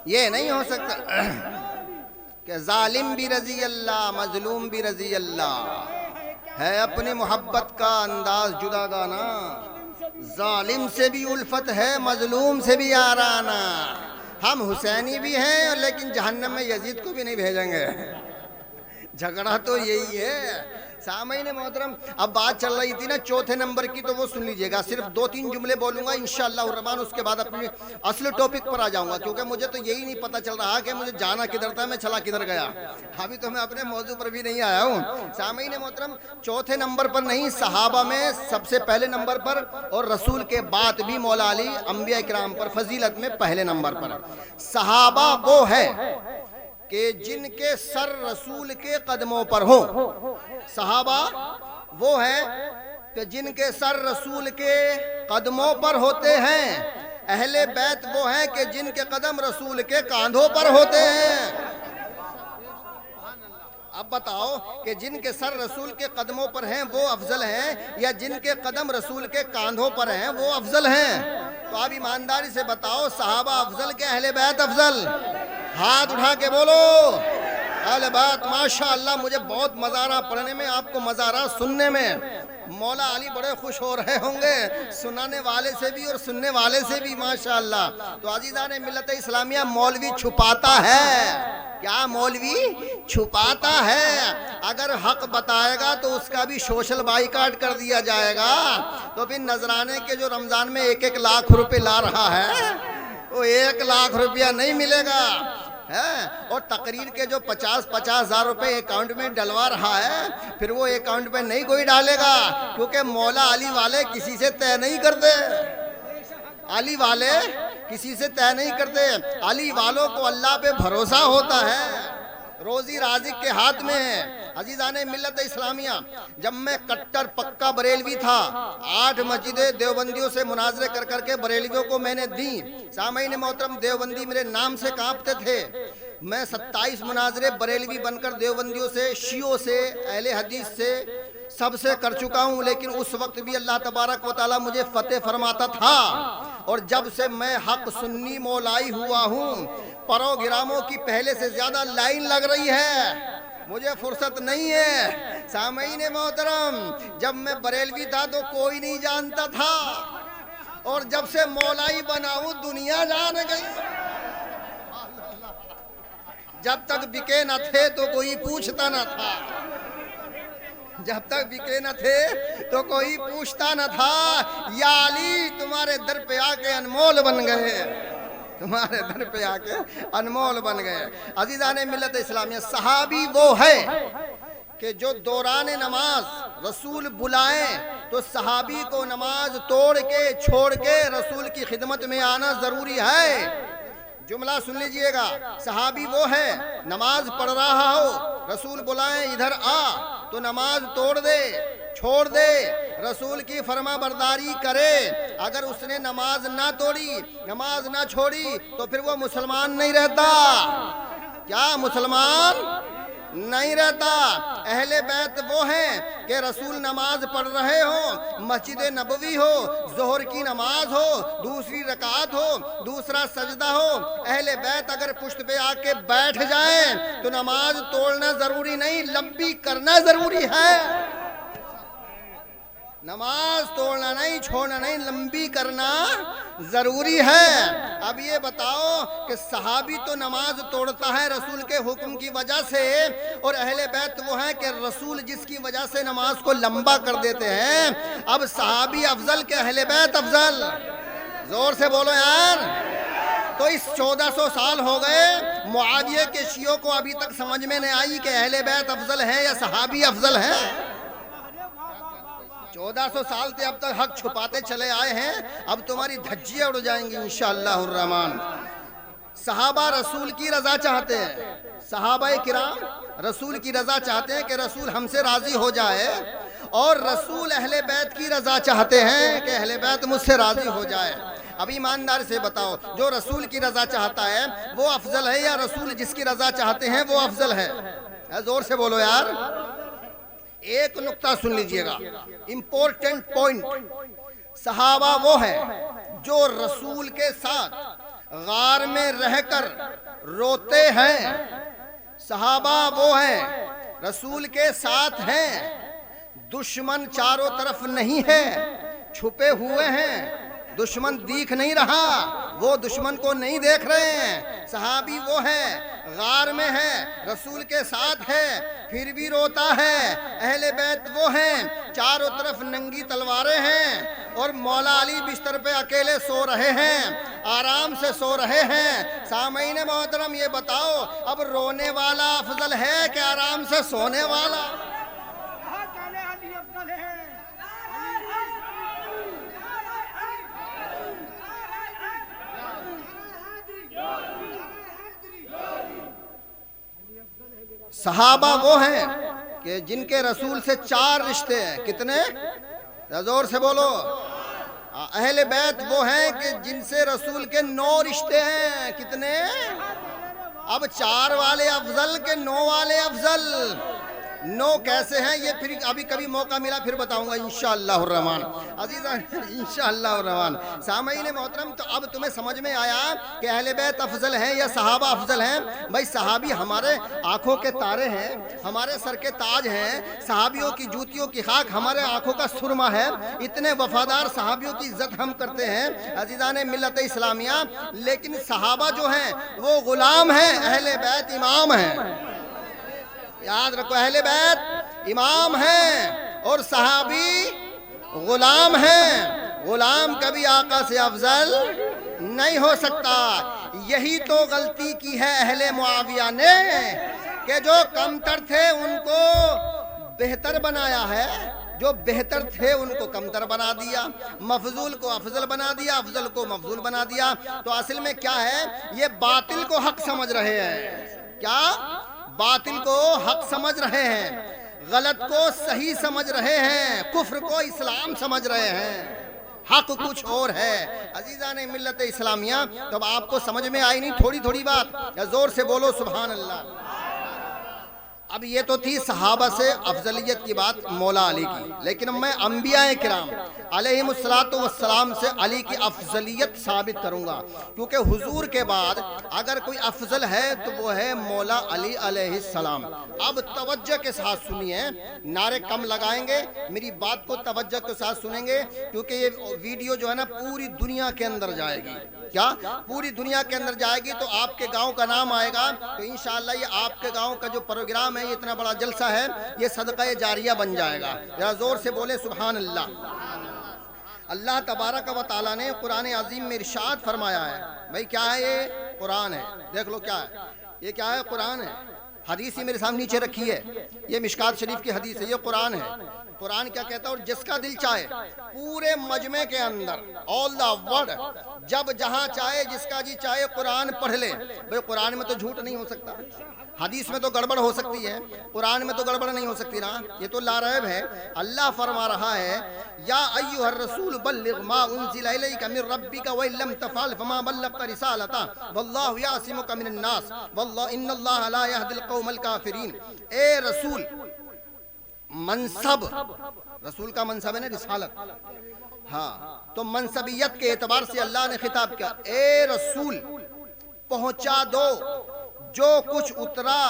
A: یہ نہیں ہو سکتا کہ ظالم بھی رضی اللہ, مظلوم بھی رضی اللہ. ہے اپنی محبت کا انداز جدا گانا، ظالم سے بھی الفت ہے مظلوم سے بھی یارانہ، ہم حسینی بھی ہیں لیکن جہنم میں یزید کو بھی نہیں بھیجیں گے، جھگڑا تو یہی ہے۔ سامعین محترم، اب بات چل رہی تھی نا چوتھے نمبر کی، تو وہ سن لیجئے گا، صرف 2-3 جملے بولوں گا انشاءاللہ الرحمن، اس کے بعد اپنی اصل ٹاپک پر آ جاؤں گا، کیونکہ مجھے تو یہی نہیں پتہ چل رہا کہ مجھے جانا کدھر تھا، میں چلا کدھر گیا، ابھی تو میں اپنے موضوع پر بھی نہیں آیا ہوں۔ سامعین محترم، چوتھے نمبر پر نہیں، صحابہ میں سب سے پہلے نمبر پر، اور رسول کے بعد بھی مولا علی انبیاء کرام پر فضیلت میں پہلے نمبر پر۔ صحابہ وہ ہے کہ جن کے سر رسول کے قدموں پر ہوں، صحابہ وہ ہے کہ جن کے سر رسول کے قدموں پر ہوتے ہیں، اہل بیت وہ ہیں کہ جن کے قدم رسول کے کاندھوں پر ہوتے ہیں۔ اب بتاؤ کہ جن کے سر رسول کے قدموں پر ہیں وہ افضل ہیں، یا جن کے قدم رسول کے کاندھوں پر ہیں وہ افضل ہیں؟ تو آپ ایمانداری سے بتاؤ، صحابہ افضل کہ اہل بیت افضل؟ ہاتھ اٹھا کے بولو۔ اہل بیت ماشاءاللہ، مجھے بہت مزہ آ رہا پڑھنے میں، آپ کو مزہ آ رہا سننے میں۔ مولا علی بڑے خوش ہو رہے ہوں گے، سنانے والے سے بھی اور سننے والے سے بھی ماشاءاللہ۔ تو عزیزان ملت اسلامیہ، مولوی چھپاتا ہے، کیا مولوی چھپاتا ہے؟ اگر حق بتائے گا تو اس کا بھی سوشل بائیکاٹ کر دیا جائے گا۔ تو پھر نذرانے کے جو رمضان میں 1-1 لاکھ روپے لا رہا ہے، وہ 1 لاکھ روپیہ نہیں ملے گا، اور تقریر کے جو 50-50 ہزار روپے اکاؤنٹ میں ڈلوا رہا ہے، پھر وہ اکاؤنٹ میں نہیں کوئی ڈالے گا، کیونکہ مولا علی والے کسی سے طے نہیں کرتے، علی والے کسی سے طے نہیں کرتے، علی والوں کو اللہ پہ بھروسہ ہوتا ہے، روزی رازق کے ہاتھ میں ہے۔ عزیزان ملت اسلامیہ، جب میں کٹر پکا بریلوی تھا، 8 مسجدیں دیوبندیوں سے مناظرے کر کر کے بریلویوں کو میں نے دی۔ سامعین محترم، دیوبندی میرے نام سے کانپتے تھے۔ میں 27 مناظرے بریلوی بن کر دیوبندیوں سے، شیعوں سے، اہل حدیث سے، سب سے کر چکا ہوں، لیکن اس وقت بھی اللہ تبارک و تعالیٰ مجھے فتح فرماتا تھا۔ اور جب سے میں حق سنی مولائی ہوا ہوں، پروگراموں کی پہلے سے زیادہ لائن لگ رہی ہے، مجھے فرصت نہیں ہے۔ سامعین محترم، جب میں بریلوی تھا تو کوئی نہیں جانتا تھا، اور جب سے مولائی بنا ہوں دنیا جان گئی۔ جب تک بکے نہ تھے تو کوئی پوچھتا نہ تھا، جب تک بکے نہ تھے تو کوئی پوچھتا نہ تھا۔ یا علی تمہارے در پہ آ کے انمول بن گئے، تمہارے در پہ آ کے انمول بن گئے۔ عزیزان ملت اسلامیہ، صحابی وہ ہے کہ جو دوران نماز رسول بلائیں تو صحابی کو نماز توڑ کے چھوڑ کے رسول کی خدمت میں آنا ضروری ہے۔ جملہ سن لیجئے گا، صحابی وہ ہے نماز پڑھ رہا ہو، رسول بلائیں ادھر آ تو نماز توڑ دے، چھوڑ دے، رسول کی فرما برداری کرے۔ اگر اس نے نماز نہ توڑی، نماز نہ چھوڑی، تو پھر وہ مسلمان نہیں رہتا۔ کیا مسلمان نہیں رہتا؟ اہل بیت وہ ہیں کہ رسول نماز پڑھ رہے ہوں، مسجد نبوی ہو، ظہر کی نماز ہو، دوسری رکعت ہو، دوسرا سجدہ ہو، اہل بیت اگر پشت پہ آ کے بیٹھ جائیں تو نماز توڑنا ضروری نہیں، لمبی کرنا ضروری ہے۔ نماز توڑنا نہیں، چھوڑنا نہیں، لمبی کرنا ضروری ہے۔ اب یہ بتاؤ کہ صحابی تو نماز توڑتا ہے رسول کے حکم کی وجہ سے، اور اہل بیت وہ ہیں کہ رسول جس کی وجہ سے نماز کو لمبا کر دیتے ہیں۔ اب صحابی افضل کہ اہل بیت افضل؟ زور سے بولو یار۔ تو اس 1400 سال ہو گئے، معاویہ کے شیعوں کو ابھی تک سمجھ میں نہیں آئی کہ اہل بیت افضل ہیں یا صحابی افضل ہیں۔ 1400 سال سے اب تک حق چھپاتے چلے آئے ہیں، اب تمہاری دھجیاں اڑ جائیں گی انشاءاللہ الرحمن۔ صحابہ رسول کی رضا چاہتے ہیں، صحابہ کرام رسول کی رضا چاہتے ہیں کہ رسول ہم سے راضی ہو جائے، اور رسول اہل بیت کی رضا چاہتے ہیں کہ اہل بیت مجھ سے راضی ہو جائے۔ اب ایماندار سے بتاؤ، جو رسول کی رضا چاہتا ہے وہ افضل ہے، یا رسول جس کی رضا چاہتے ہیں وہ افضل ہے؟ زور سے بولو یار۔ ایک نقطہ سن لیجئے گا، امپورٹنٹ پوائنٹ۔ صحابہ وہ ہے جو رسول کے ساتھ غار میں رہ کر روتے ہیں، صحابہ وہ ہیں رسول کے ساتھ ہیں دشمن چاروں طرف نہیں ہے، چھپے ہوئے ہیں، دشمن دیکھ نہیں رہا، وہ دشمن کو نہیں دیکھ رہے ہیں۔ صحابی وہ ہے، غار میں ہے، رسول کے ساتھ ہے، پھر بھی روتا ہے۔ اہل بیت وہ ہیں، چاروں طرف ننگی تلواریں ہیں، اور مولا علی بستر پہ اکیلے سو رہے ہیں، آرام سے سو رہے ہیں۔ سامعین محترم یہ بتاؤ، اب رونے والا افضل ہے کہ آرام سے سونے والا؟ صحابہ وہ ہیں کہ جن کے رسول سے 4 رشتے ہیں۔ کتنے؟ زور سے بولو۔ اہل بیت وہ ہیں کہ جن سے رسول کے 9 رشتے ہیں۔ کتنے؟ اب 4 والے افضل کہ 9 والے افضل؟ 9 کیسے ہیں یہ پھر ابھی کبھی موقع ملا پھر بتاؤں گا انشاءاللہ الرحمن۔ عزیزان انشاءاللہ الرحمن۔ سامعین محترم تو اب تمہیں سمجھ میں آیا کہ اہل بیت افضل ہیں یا صحابہ افضل ہیں؟ بھائی صحابی ہمارے آنکھوں کے تارے ہیں، ہمارے سر کے تاج ہیں، صحابیوں کی جوتیوں کی خاک ہمارے آنکھوں کا سرما ہے، اتنے وفادار صحابیوں کی عزت ہم کرتے ہیں عزیزان ملت اسلامیہ۔ لیکن صحابہ جو ہیں وہ غلام ہیں، اہل بیت امام ہیں۔ یاد رکھو، اہل بیت امام ہیں اور صحابی غلام ہیں۔ غلام کبھی آقا سے افضل نہیں ہو سکتا۔ یہی تو غلطی کی ہے اہل معاویہ نے کہ جو کمتر تھے ان کو بہتر بنایا ہے، جو بہتر تھے ان کو کمتر بنا دیا، مفضول کو افضل بنا دیا، افضل کو مفضول بنا دیا۔ تو اصل میں کیا ہے، یہ باطل کو حق سمجھ رہے ہیں۔ کیا؟ باطل کو حق سمجھ رہے ہیں، غلط کو صحیح سمجھ رہے ہیں، کفر کو اسلام سمجھ رہے ہیں، حق کچھ اور ہے۔ عزیزان ملت اسلامیہ تب آپ کو سمجھ میں آئی نہیں تھوڑی تھوڑی بات؟ یا زور سے بولو سبحان اللہ۔ اب یہ تو تھی صحابہ سے افضلیت کی بات مولا علی کی، لیکن میں انبیاء کرام علیہم السلام سے علی کی افضلیت ثابت کروں گا، کیونکہ حضور کے بعد اگر کوئی افضل ہے تو وہ ہے مولا علی علیہ السلام۔ اب توجہ کے ساتھ سنیے، نعرے کم لگائیں گے، میری بات کو توجہ کے ساتھ سنیں گے، کیونکہ یہ ویڈیو جو ہے نا پوری دنیا کے اندر جائے گی۔ کیا؟ پوری دنیا کے اندر جائے گی، تو آپ کے گاؤں کا نام آئے گا، تو انشاءاللہ یہ آپ کے گاؤں کا جو پروگرام ہے، یہ اتنا بڑا جلسہ ہے، یہ صدقہ جاریہ بن جائے گا۔ ذرا زور سے بولے سبحان اللہ۔ اللہ تبارک و تعالیٰ نے قرآن عظیم میں ارشاد فرمایا ہے، بھائی کیا ہے یہ؟ قرآن ہے، دیکھ لو کیا ہے یہ، کیا ہے؟ قرآن ہے۔ حدیث ہی میرے سامنے نیچے رکھی ہے، یہ مشکات شریف کی حدیث ہے، یہ قرآن ہے۔ قرآن کیا کہتا ہے؟ اور جس کا دل چاہے پورے مجمع کے اندر آل دا ورلڈ جب جہاں چاہے جس کا جی چاہے قرآن پڑھ لے۔ بھئی قرآن میں تو جھوٹ نہیں ہو سکتا، حدیث میں تو گڑبڑ ہو سکتی ہے، قرآن میں تو گڑبڑ نہیں ہو سکتی نا، یہ تو لا ریب ہے۔ اللہ فرما رہا ہے یا ایھا الرسول بلغ ما انزل الیک من ربک وان لم تفعل فما بلغت رسالتہ واللہ یعصمک من الناس واللہ ان اللہ لا یہدی القوم الکافرین۔ اے رسول، منصب، رسول کا منصب ہے نا رسالت، ہاں، تو منصبیت کے اعتبار سے اللہ نے خطاب کیا، اے رسول پہنچا دو جو کچھ اترا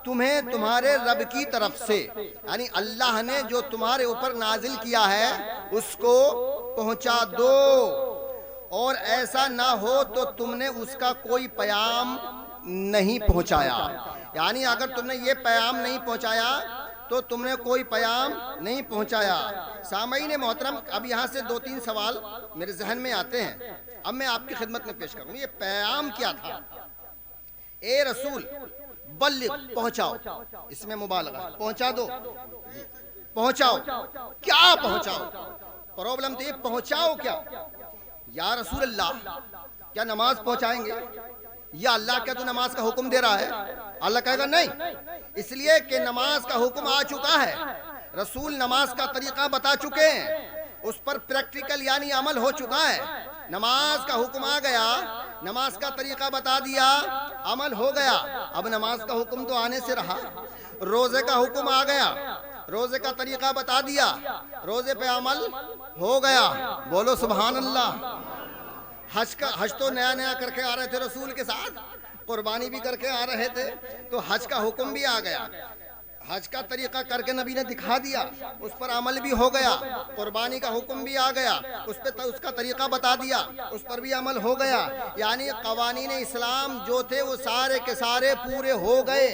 A: تمہیں تمہارے رب کی طرف سے، یعنی اللہ نے جو تمہارے اوپر نازل کیا ہے اس کو پہنچا دو، اور ایسا نہ ہو تو تم نے اس کا کوئی پیام نہیں پہنچایا۔ یعنی اگر تم نے یہ پیام نہیں پہنچایا تو تم نے کوئی پیام نہیں پہنچایا۔ سامعین محترم، اب یہاں سے 2-3 سوال میرے ذہن میں آتے ہیں، اب میں آپ کی خدمت میں پیش کروں۔ یہ پیام کیا تھا؟ اے رسول بلغ، پہنچاؤ، اس میں مبالغہ، پہنچا دو، پہنچاؤ، کیا پہنچاؤ؟ پرابلم تو یہ پہنچاؤ کیا؟ یا رسول اللہ کیا نماز پہنچائیں گے؟ یا اللہ کیا تو نماز کا حکم دے رہا ہے؟ اللہ کہے گا نہیں، اس لیے کہ نماز کا حکم آ چکا ہے، رسول نماز کا طریقہ بتا چکے ہیں، اس پر پریکٹیکل یعنی عمل ہو چکا ہے۔ نماز کا حکم آ گیا، نماز کا طریقہ بتا دیا، عمل ہو گیا۔ اب نماز کا حکم تو آنے سے رہا، روزے کا حکم آ گیا، روزے کا طریقہ بتا دیا، روزے پہ عمل ہو گیا، بولو سبحان اللہ۔ حج تو نیا نیا کر کے آ رہے تھے رسول کے ساتھ، قربانی بھی کر کے آ رہے تھے، تو حج کا حکم بھی آ گیا۔ حج کا طریقہ کر کے نبی نے دکھا دیا، اس پر عمل بھی ہو گیا، قربانی کا حکم بھی آ گیا، اس کا طریقہ بتا دیا، اس پر بھی عمل ہو گیا، یعنی قوانین اسلام جو تھے وہ سارے کے سارے پورے ہو گئے۔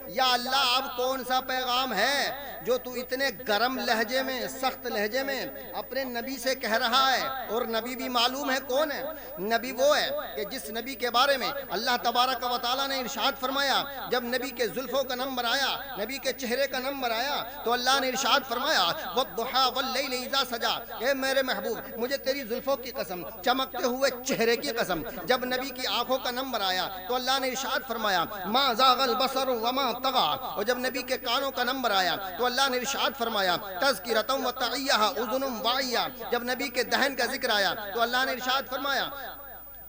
A: یا اللہ اب کون سا پیغام ہے جو تو اتنے گرم لہجے میں، سخت لہجے میں اپنے نبی سے کہہ رہا ہے؟ اور نبی بھی معلوم ہے کون ہے، نبی وہ ہے کہ جس نبی کے بارے میں اللہ تبارک و تعالیٰ نے ارشاد فرمایا، جب نبی کے زلفوں کا نمبر آیا، نبی کے چہرے کا نمبر آیا تو اللہ نے ارشاد فرمایا وَالضُّحَىٰ وَاللَّيْلِ إِذَا سَجَىٰ، اے میرے محبوب مجھے تیری زلفوں کی قسم، چمکتے ہوئے چہرے کی قسم۔ جب نبی کی آنکھوں کا نمبر آیا تو اللہ نے ارشاد فرمایا مَا زَاغَ الْبَصَرُ وَمَا طَغَىٰ، اور جب نبی کے کانوں کا نمبر آیا تو اللہ نے ارشاد فرمایا تذکرۃ وتعیھا اذن واعیہ، جب نبی کے دہن کا ذکر آیا تو اللہ نے ارشاد فرمایا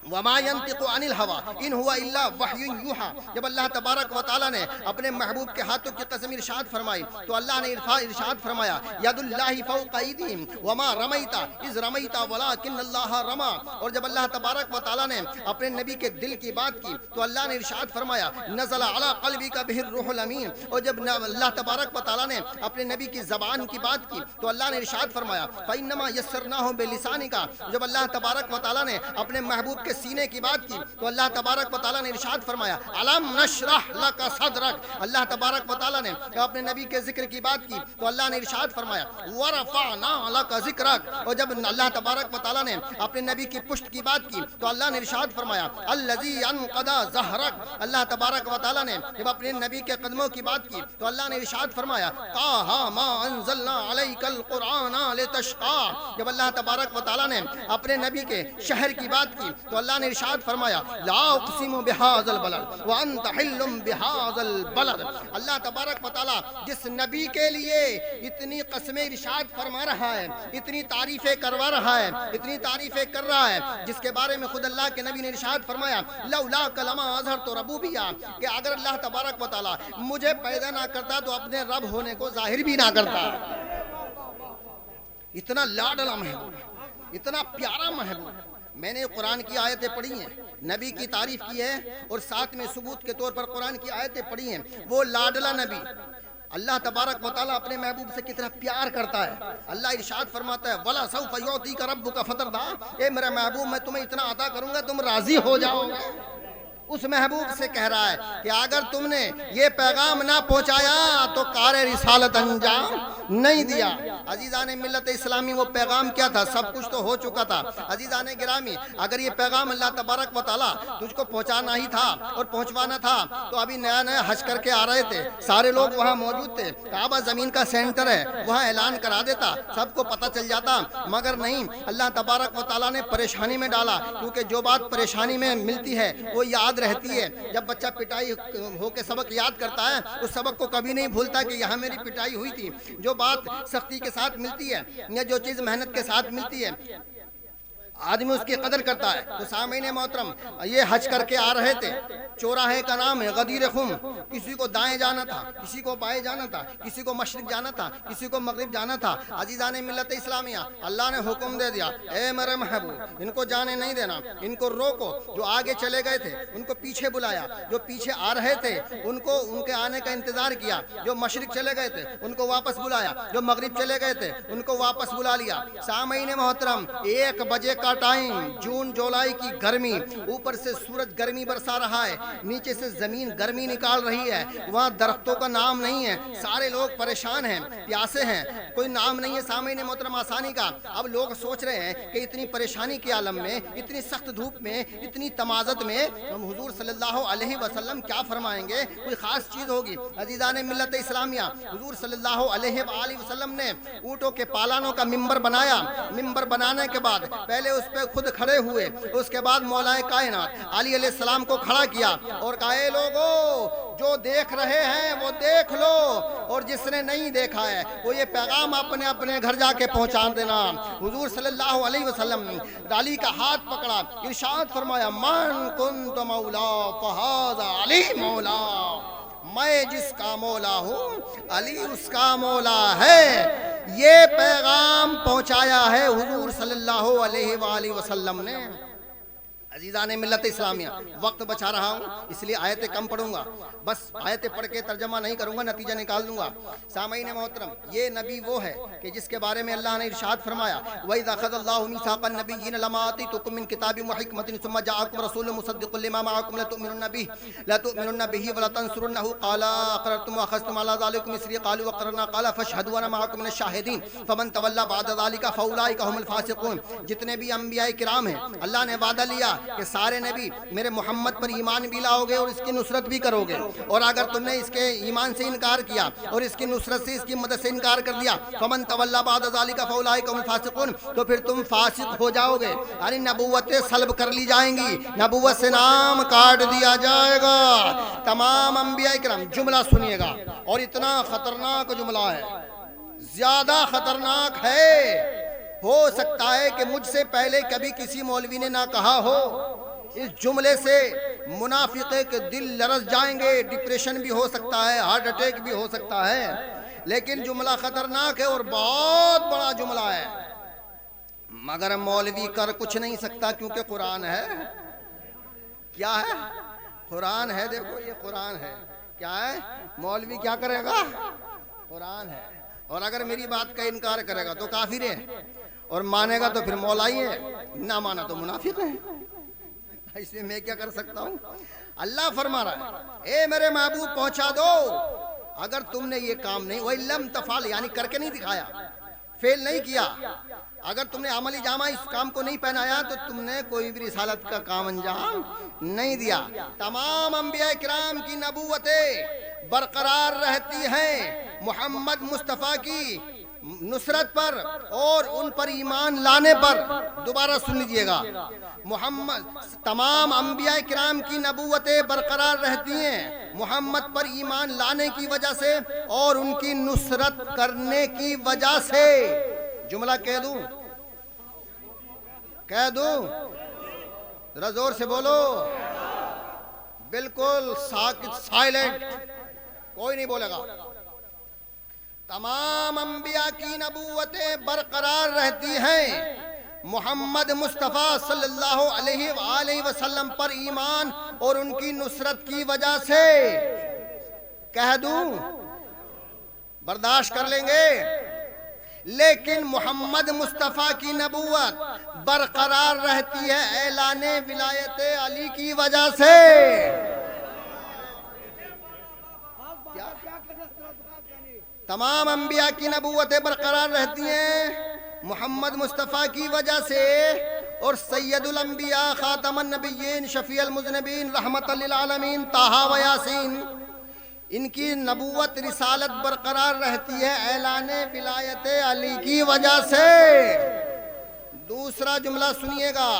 A: وما ينطق عن الهوى ان هو الا وحی یوحى، جب اللہ تبارک و تعالیٰ نے اپنے محبوب کے ہاتھوں کی قسم ارشاد فرمائی تو اللہ نے ارشاد فرمایا ید اللہ فوق ایدیہم وما رمیت اذ رمیت ولکن اللہ رمی، اور جب اللہ تبارک و تعالیٰ نے اپنے نبی کے دل کی بات کی تو اللہ نے ارشاد فرمایا نزل علی قلبک بہ الروح الامین، اور جب اللہ تبارک و تعالیٰ نے اپنے نبی کی زبان کی بات کی تو اللہ نے ارشاد فرمایا فانما یسرناہ بلسانک، جب اللہ تبارک و تعالیٰ نے اپنے محبوب کے سینے کی بات کی تو اللہ تبارک و تعالیٰ نے ارشاد فرمایا الم نشرح لک صدرک، اللہ تبارک و تعالیٰ نے اپنے نبی کے ذکر کی بات کی تو اللہ نے ارشاد فرمایا ورفعنا لک ذکرک، اور جب اللہ تبارک و تعالیٰ نے اپنے نبی کی پشت کی بات کی تو اللہ نے ارشاد فرمایا الذی انقض ظہرک، اللہ تبارک و تعالیٰ نے جب اپنے نبی کے قدموں کی بات کی تو اللہ نے ارشاد فرمایا طٰہٰ ما انزلنا علیک القرآن لتشقیٰ، جب اللہ تبارک و تعالیٰ نے اپنے نبی کے شہر کی بات کی تو اللہ نے ارشاد فرمایا لا اقسم بہذا البلد وانت حل بہذا البلد، اللہ تبارک و تعالیٰ جس نبی کے لیے اتنی قسمیں ارشاد فرما رہا ہے، اتنی تعریفیں کروا رہا ہے، اتنی تعریفیں کر رہا ہے، جس کے بارے میں خود اللہ کے نبی نے ارشاد فرمایا لولاک لما اظہرت ربوبیہ، کہ اگر اللہ تبارک و تعالیٰ مجھے پیدا نہ کرتا تو اپنے رب ہونے کو ظاہر بھی نہ کرتا۔ اتنا لاڈلا محبوب، اتنا پیارا محبوب۔ میں نے قرآن کی آیتیں پڑھی ہیں، نبی کی تعریف کی ہے اور ساتھ میں ثبوت کے طور پر قرآن کی آیتیں پڑھی ہیں۔ وہ لاڈلا نبی اللہ تبارک و تعالیٰ اپنے محبوب سے کتنا پیار کرتا ہے۔ اللہ ارشاد فرماتا ہے وَلَا سَوْفَ يُعْطِيكَ رَبُّكَ فَتَرْضَىٰ، اے میرا محبوب میں تمہیں اتنا عطا کروں گا تم راضی ہو جاؤ گے۔ اس محبوب سے کہہ رہا ہے کہ اگر تم نے یہ پیغام نہ پہنچایا تو کار رسالت انجام نہیں دیا۔ عزیزان ملت اسلامی وہ پیغام کیا تھا؟ سب کچھ تو ہو چکا تھا۔ عزیزان گرامی اگر یہ پیغام اللہ تبارک و تعالیٰ تجھ کو پہنچانا ہی تھا اور پہنچوانا تھا تو ابھی نیا نیا حج کر کے آ رہے تھے، سارے لوگ وہاں موجود تھے، کعبہ زمین کا سینٹر ہے، وہاں اعلان کرا دیتا، سب کو پتہ چل جاتا، مگر نہیں، اللہ تبارک و تعالیٰ نے پریشانی میں ڈالا، کیونکہ جو بات پریشانی میں ملتی ہے وہ یاد رہتی ہے۔ جب بچہ پٹائی ہو کے سبق یاد کرتا ہے اس سبق کو کبھی نہیں بھولتا کہ یہاں میری پٹائی ہوئی تھی۔ جو بات سختی کے ساتھ ملتی ہے یا جو چیز محنت کے ساتھ ملتی ہے آدمی اس کی قدر کرتا ہے۔ تو سامعین محترم یہ حج کر کے آ رہے تھے، چوراہے کا نام ہے غدیر خم، کسی کو دائیں جانا تھا، کسی کو بائیں جانا تھا، کسی کو مشرق جانا تھا، کسی کو مغرب جانا تھا۔ عزیزان ملت اسلامیہ اللہ نے حکم دے دیا اے میرے محبوب ان کو جانے نہیں دینا، ان کو روکو۔ جو آگے چلے گئے تھے ان کو پیچھے بلایا، جو پیچھے آ رہے تھے ان کو ان کے آنے کا انتظار کیا، جو مشرق چلے گئے تھے ان کو واپس بلایا، جو مغرب چلے گئے تھے ان کو واپس بلا لیا۔ سامعین محترم 1 بجے کا ٹائم، جون جولائی کی گرمی، اوپر سے سورج گرمی برسا رہا ہے، نیچے سے زمین گرمی نکال رہی ہے، وہاں درختوں کا نام نہیں ہے، سارے لوگ پریشان ہیں، پیاسے ہیں، کوئی نام نہیں ہے سامعین محترم آسانی کا۔ اب لوگ سوچ رہے ہیں کہ اتنی پریشانی کے عالم میں، اتنی سخت دھوپ میں، اتنی تمازت میں ہم حضور صلی اللہ علیہ وسلم کیا فرمائیں گے، کوئی خاص چیز ہوگی۔ عزیزان ملت اسلامیہ حضور صلی اللہ علیہ وآلہ وسلم نے اونٹوں کے پالانوں کا ممبر بنایا، ممبر بنانے کے بعد پہلے اس پہ خود کھڑے ہوئے، اس کے بعد مولا کائنات علی علیہ السلام کو کھڑا کیا اور کہا اے لوگو جو دیکھ رہے ہیں وہ دیکھ لو، اور جس نے نہیں دیکھا ہے وہ یہ پیغام اپنے اپنے گھر جا کے پہنچا دینا۔ حضور صلی اللہ علیہ وسلم نے علی کا ہاتھ پکڑا، ارشاد فرمایا من کنت مولا فہذا علی مولا، میں جس کا مولا ہوں علی اس کا مولا ہے۔ یہ پیغام پہنچایا ہے حضور صلی اللہ علیہ وآلہ وسلم نے۔ عزیزان ملت اسلامیہ، وقت بچا رہا ہوں اس لیے آیتیں کم پڑھوں گا، بس آیتیں پڑھ کے ترجمہ نہیں کروں گا، نتیجہ نکال دوں گا۔ سامعین محترم، یہ نبی وہ ہے کہ جس کے بارے میں اللہ نے ارشاد فرمایا وَإِذَا أَخَذَ اللَّهُ مِيثَاقَ النَّبِيِّينَ لَمَا آتَيْتُكُم مِّن كِتَابٍ وَحِكْمَةٍ ثُمَّ جَاءَكُمْ رَسُولٌ مُصَدِّقٌ لِّمَا مَعَكُمْ لَتُؤْمِنُنَّ بِهِ وَلَتَنصُرُنَّهُ قَالَ أَقْرَرْتُمْ وَأَخَذْتُمْ عَلَىٰ ذَٰلِكُمْ إِصْرِي قَالُوا أَقْرَرْنَا قَالَ فَاشْهَدُوا وَأَنَا مَعَكُمْ مِنَ الشَّاهِدِينَ فَمَن تَوَلَّىٰ بَعْدَ ذَٰلِكَ فَأُولَٰئِكَ هُمُ الْفَاسِقُونَ۔ جتنے بھی انبیاء کرام ہیں اللہ نے وعدہ لیا کہ سارے نبی میرے محمد پر ایمان بھی لاؤ گے اور اس کی نصرت بھی کرو گے، اور اگر تم نے اس کے ایمان سے انکار کیا اور اس کی نصرت سے، اس کی مدد سے انکار کر دیا، فمن تولی بعد ذلک فاولئک هم الفاسقون، تو پھر تم فاسق ہو جاؤ گے، یعنی نبوتیں سلب کر لی جائیں گی، نبوت سے نام کاٹ دیا جائے گا۔ تمام انبیاء کرام، جملہ سنیے گا، اور اتنا خطرناک جملہ ہے، زیادہ خطرناک ہے، ہو سکتا ہے کہ مجھ سے پہلے کبھی کسی مولوی نے نہ کہا ہو۔ اس جملے سے منافقے کے دل لرز جائیں گے، ڈپریشن بھی ہو سکتا ہے، ہارٹ اٹیک بھی ہو سکتا ہے، لیکن جملہ خطرناک ہے اور بہت بڑا جملہ ہے، مگر مولوی کر کچھ نہیں سکتا کیونکہ قرآن ہے۔ کیا ہے؟ قرآن ہے، دیکھو یہ قرآن ہے، کیا ہے؟ مولوی کیا کرے گا؟ قرآن ہے، اور اگر میری بات کا انکار کرے گا تو کافر ہے، اور مانے گا تو پھر مولائی ہے، نہ مانا تو منافق ہے، اس میں میں کیا کر سکتا ہوں؟ اللہ فرما رہا ہے اے میرے محبوب پہنچا دو، اگر تم نے یہ کام نہیں، وَإِلَّمْ تَفْعَلْ یعنی کر کے نہیں دکھایا، فیل نہیں کیا، اگر تم نے عملی جامہ اس کام کو نہیں پہنایا تو تم نے کوئی بھی رسالت کا کام انجام نہیں دیا۔ تمام انبیاء کرام کی نبوتیں برقرار رہتی ہیں محمد مصطفیٰ کی نصرت پر اور ان پر ایمان لانے پر۔ دوبارہ سن لیجئے گا، تمام انبیاء کرام کی نبوتیں برقرار رہتی ہیں محمد پر ایمان لانے کی وجہ سے اور ان کی نصرت کرنے کی وجہ سے۔ جملہ کہہ دوں ذرا زور سے بولو، بالکل ساکت، سائلنٹ، کوئی نہیں بولے گا۔ تمام انبیاء کی نبوتیں برقرار رہتی ہیں محمد مصطفیٰ صلی اللہ علیہ وآلہ وسلم پر ایمان اور ان کی نصرت کی وجہ سے۔ کہہ دوں، برداشت کر لیں گے، لیکن محمد مصطفیٰ کی نبوت برقرار رہتی ہے اعلان ولایت علی کی وجہ سے۔ تمام انبیاء کی نبوتیں برقرار رہتی ہیں محمد مصطفیٰ کی وجہ سے، اور سید الانبیاء خاتم النبیین شفیع المذنبین رحمت للعالمین طٰہٰ و یاسین، ان کی نبوت رسالت برقرار رہتی ہے اعلان ولایت علی کی وجہ سے۔ دوسرا جملہ سنیے گا،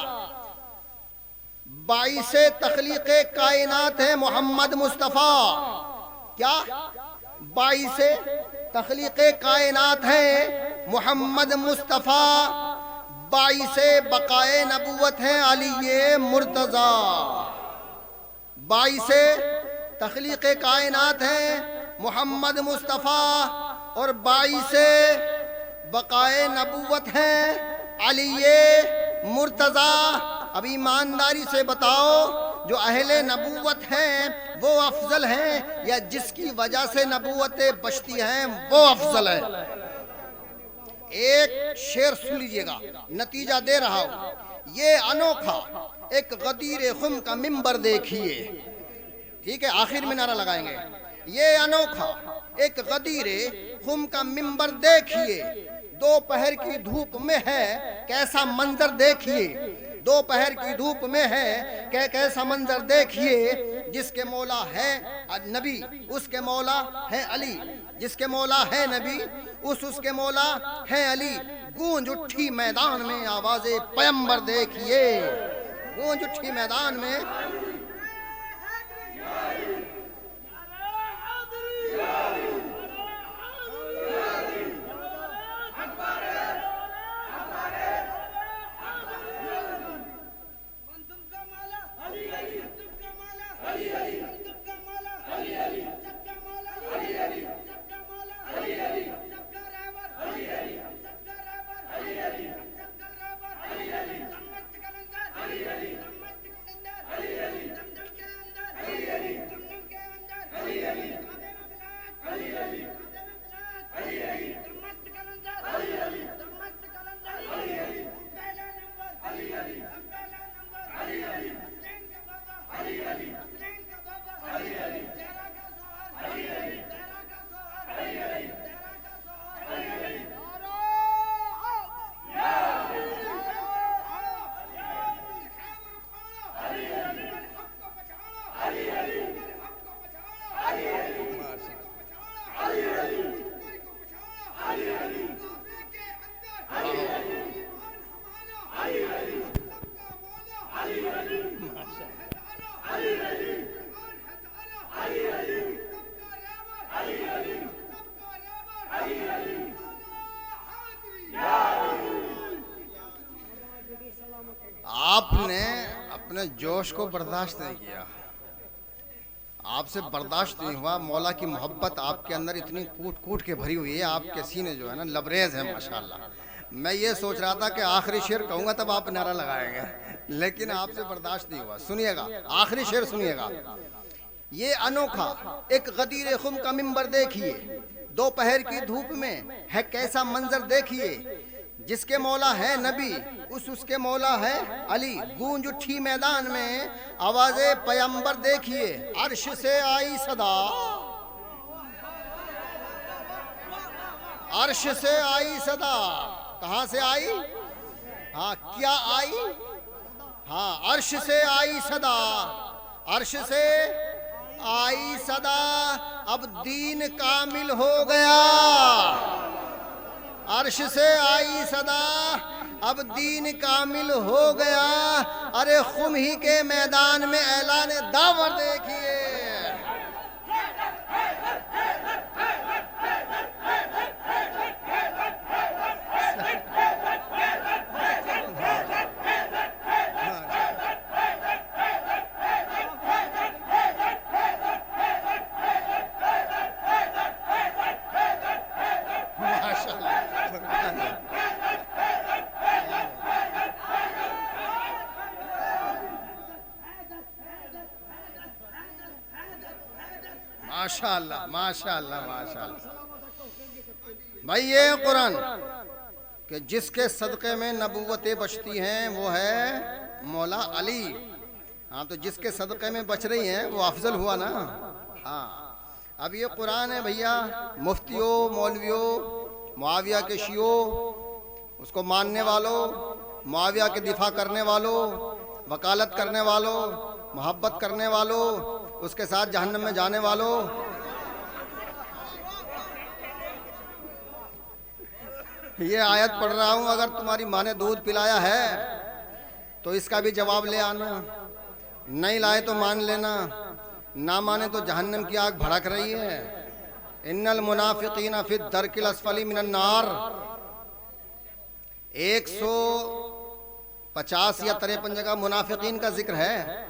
A: باعث تخلیق کائنات ہے محمد مصطفیٰ۔ کیا؟ باعث تخلیق کائنات ہے محمد مصطفیٰ، باعث بقائے نبوت ہے علی مرتضیٰ۔ باعث تخلیق کائنات ہے محمد مصطفیٰ اور باعث بقائے نبوت ہے علی مرتضیٰ۔ اب ایمانداری سے بتاؤ، جو اہل نبوت ہیں وہ افضل ہیں یا جس کی وجہ سے نبوتیں بچتی ہیں وہ افضل ہے؟ ایک شعر سن لیجئے گا، نتیجہ دے رہا ہوں۔ یہ انوکھا ایک غدیر خم کا منبر دیکھیے، ٹھیک ہے، آخر میں نعرہ لگائیں گے۔ یہ انوکھا ایک غدیر خم کا منبر دیکھیے، دوپہر کی دھوپ میں ہے کیسا منظر دیکھیے، دوپہر کی دھوپ میں ہے کہ کیسا منظر دیکھیے، جس کے مولا ہے نبی اس کے مولا ہے علی، جس کے مولا ہے نبی اس کے مولا ہے علی۔ گونج اٹھی میدان میں آواز پیمبر دیکھیے، گونج اٹھی میدان میں۔ اپنے جوش کو برداشت نہیں کیا، آپ سے برداشت نہیں ہوا، مولا کی محبت آپ کے اندر اتنی کوٹ کوٹ کے بھری ہوئی ہے، آپ کے سینے جو ہے نا لبریز ہیں ماشاءاللہ۔ میں یہ سوچ رہا تھا کہ آخری شعر کہوں گا تب آپ نعرہ لگائیں گے، لیکن آپ سے برداشت نہیں ہوا۔ سنیے گا آخری شعر، سنیے گا۔ یہ انوکھا ایک غدیر خم کا منبر دیکھیے، دوپہر کی دھوپ میں ہے کیسا منظر دیکھیے، جس کے مولا ہے نبی اس کے مولا ہے علی، گونج اٹھی میدان میں آواز پیمبر دیکھیے، عرش سے آئی صدا، عرش سے آئی صدا، کہاں سے آئی؟ ہاں کیا آئی؟ ہاں عرش سے آئی صدا، عرش سے آئی صدا، اب دین کامل ہو گیا، عرش سے آئی صدا، اب دین کامل ہو گیا، ارے خم ہی کے میدان میں اعلان دعوت دیکھیے۔ ماشاءاللہ ماشاءاللہ ماشاءاللہ۔ بھائی یہ قرآن کہ جس کے صدقے میں نبوتیں بچتی ہیں وہ ہے مولا علی۔ ہاں تو جس کے صدقے میں بچ رہی ہیں وہ افضل ہوا نا۔ ہاں اب یہ قرآن ہے بھیا، مفتیوں، مولویوں، معاویہ کے شیعوں، اس کو ماننے والوں، معاویہ کے دفاع کرنے والوں، وکالت کرنے والوں، محبت کرنے والوں، اس کے ساتھ جہنم میں جانے والوں، یہ آیت پڑھ رہا ہوں، اگر تمہاری ماں نے دودھ پلایا ہے تو اس کا بھی جواب لے آنا، نہیں لائے تو مان لینا، نہ مانے تو جہنم کی آگ بھڑک رہی ہے۔ ان المنافقین فی الدرک الاسفل من النار، 150 یا 53 جگہ منافقین کا ذکر ہے،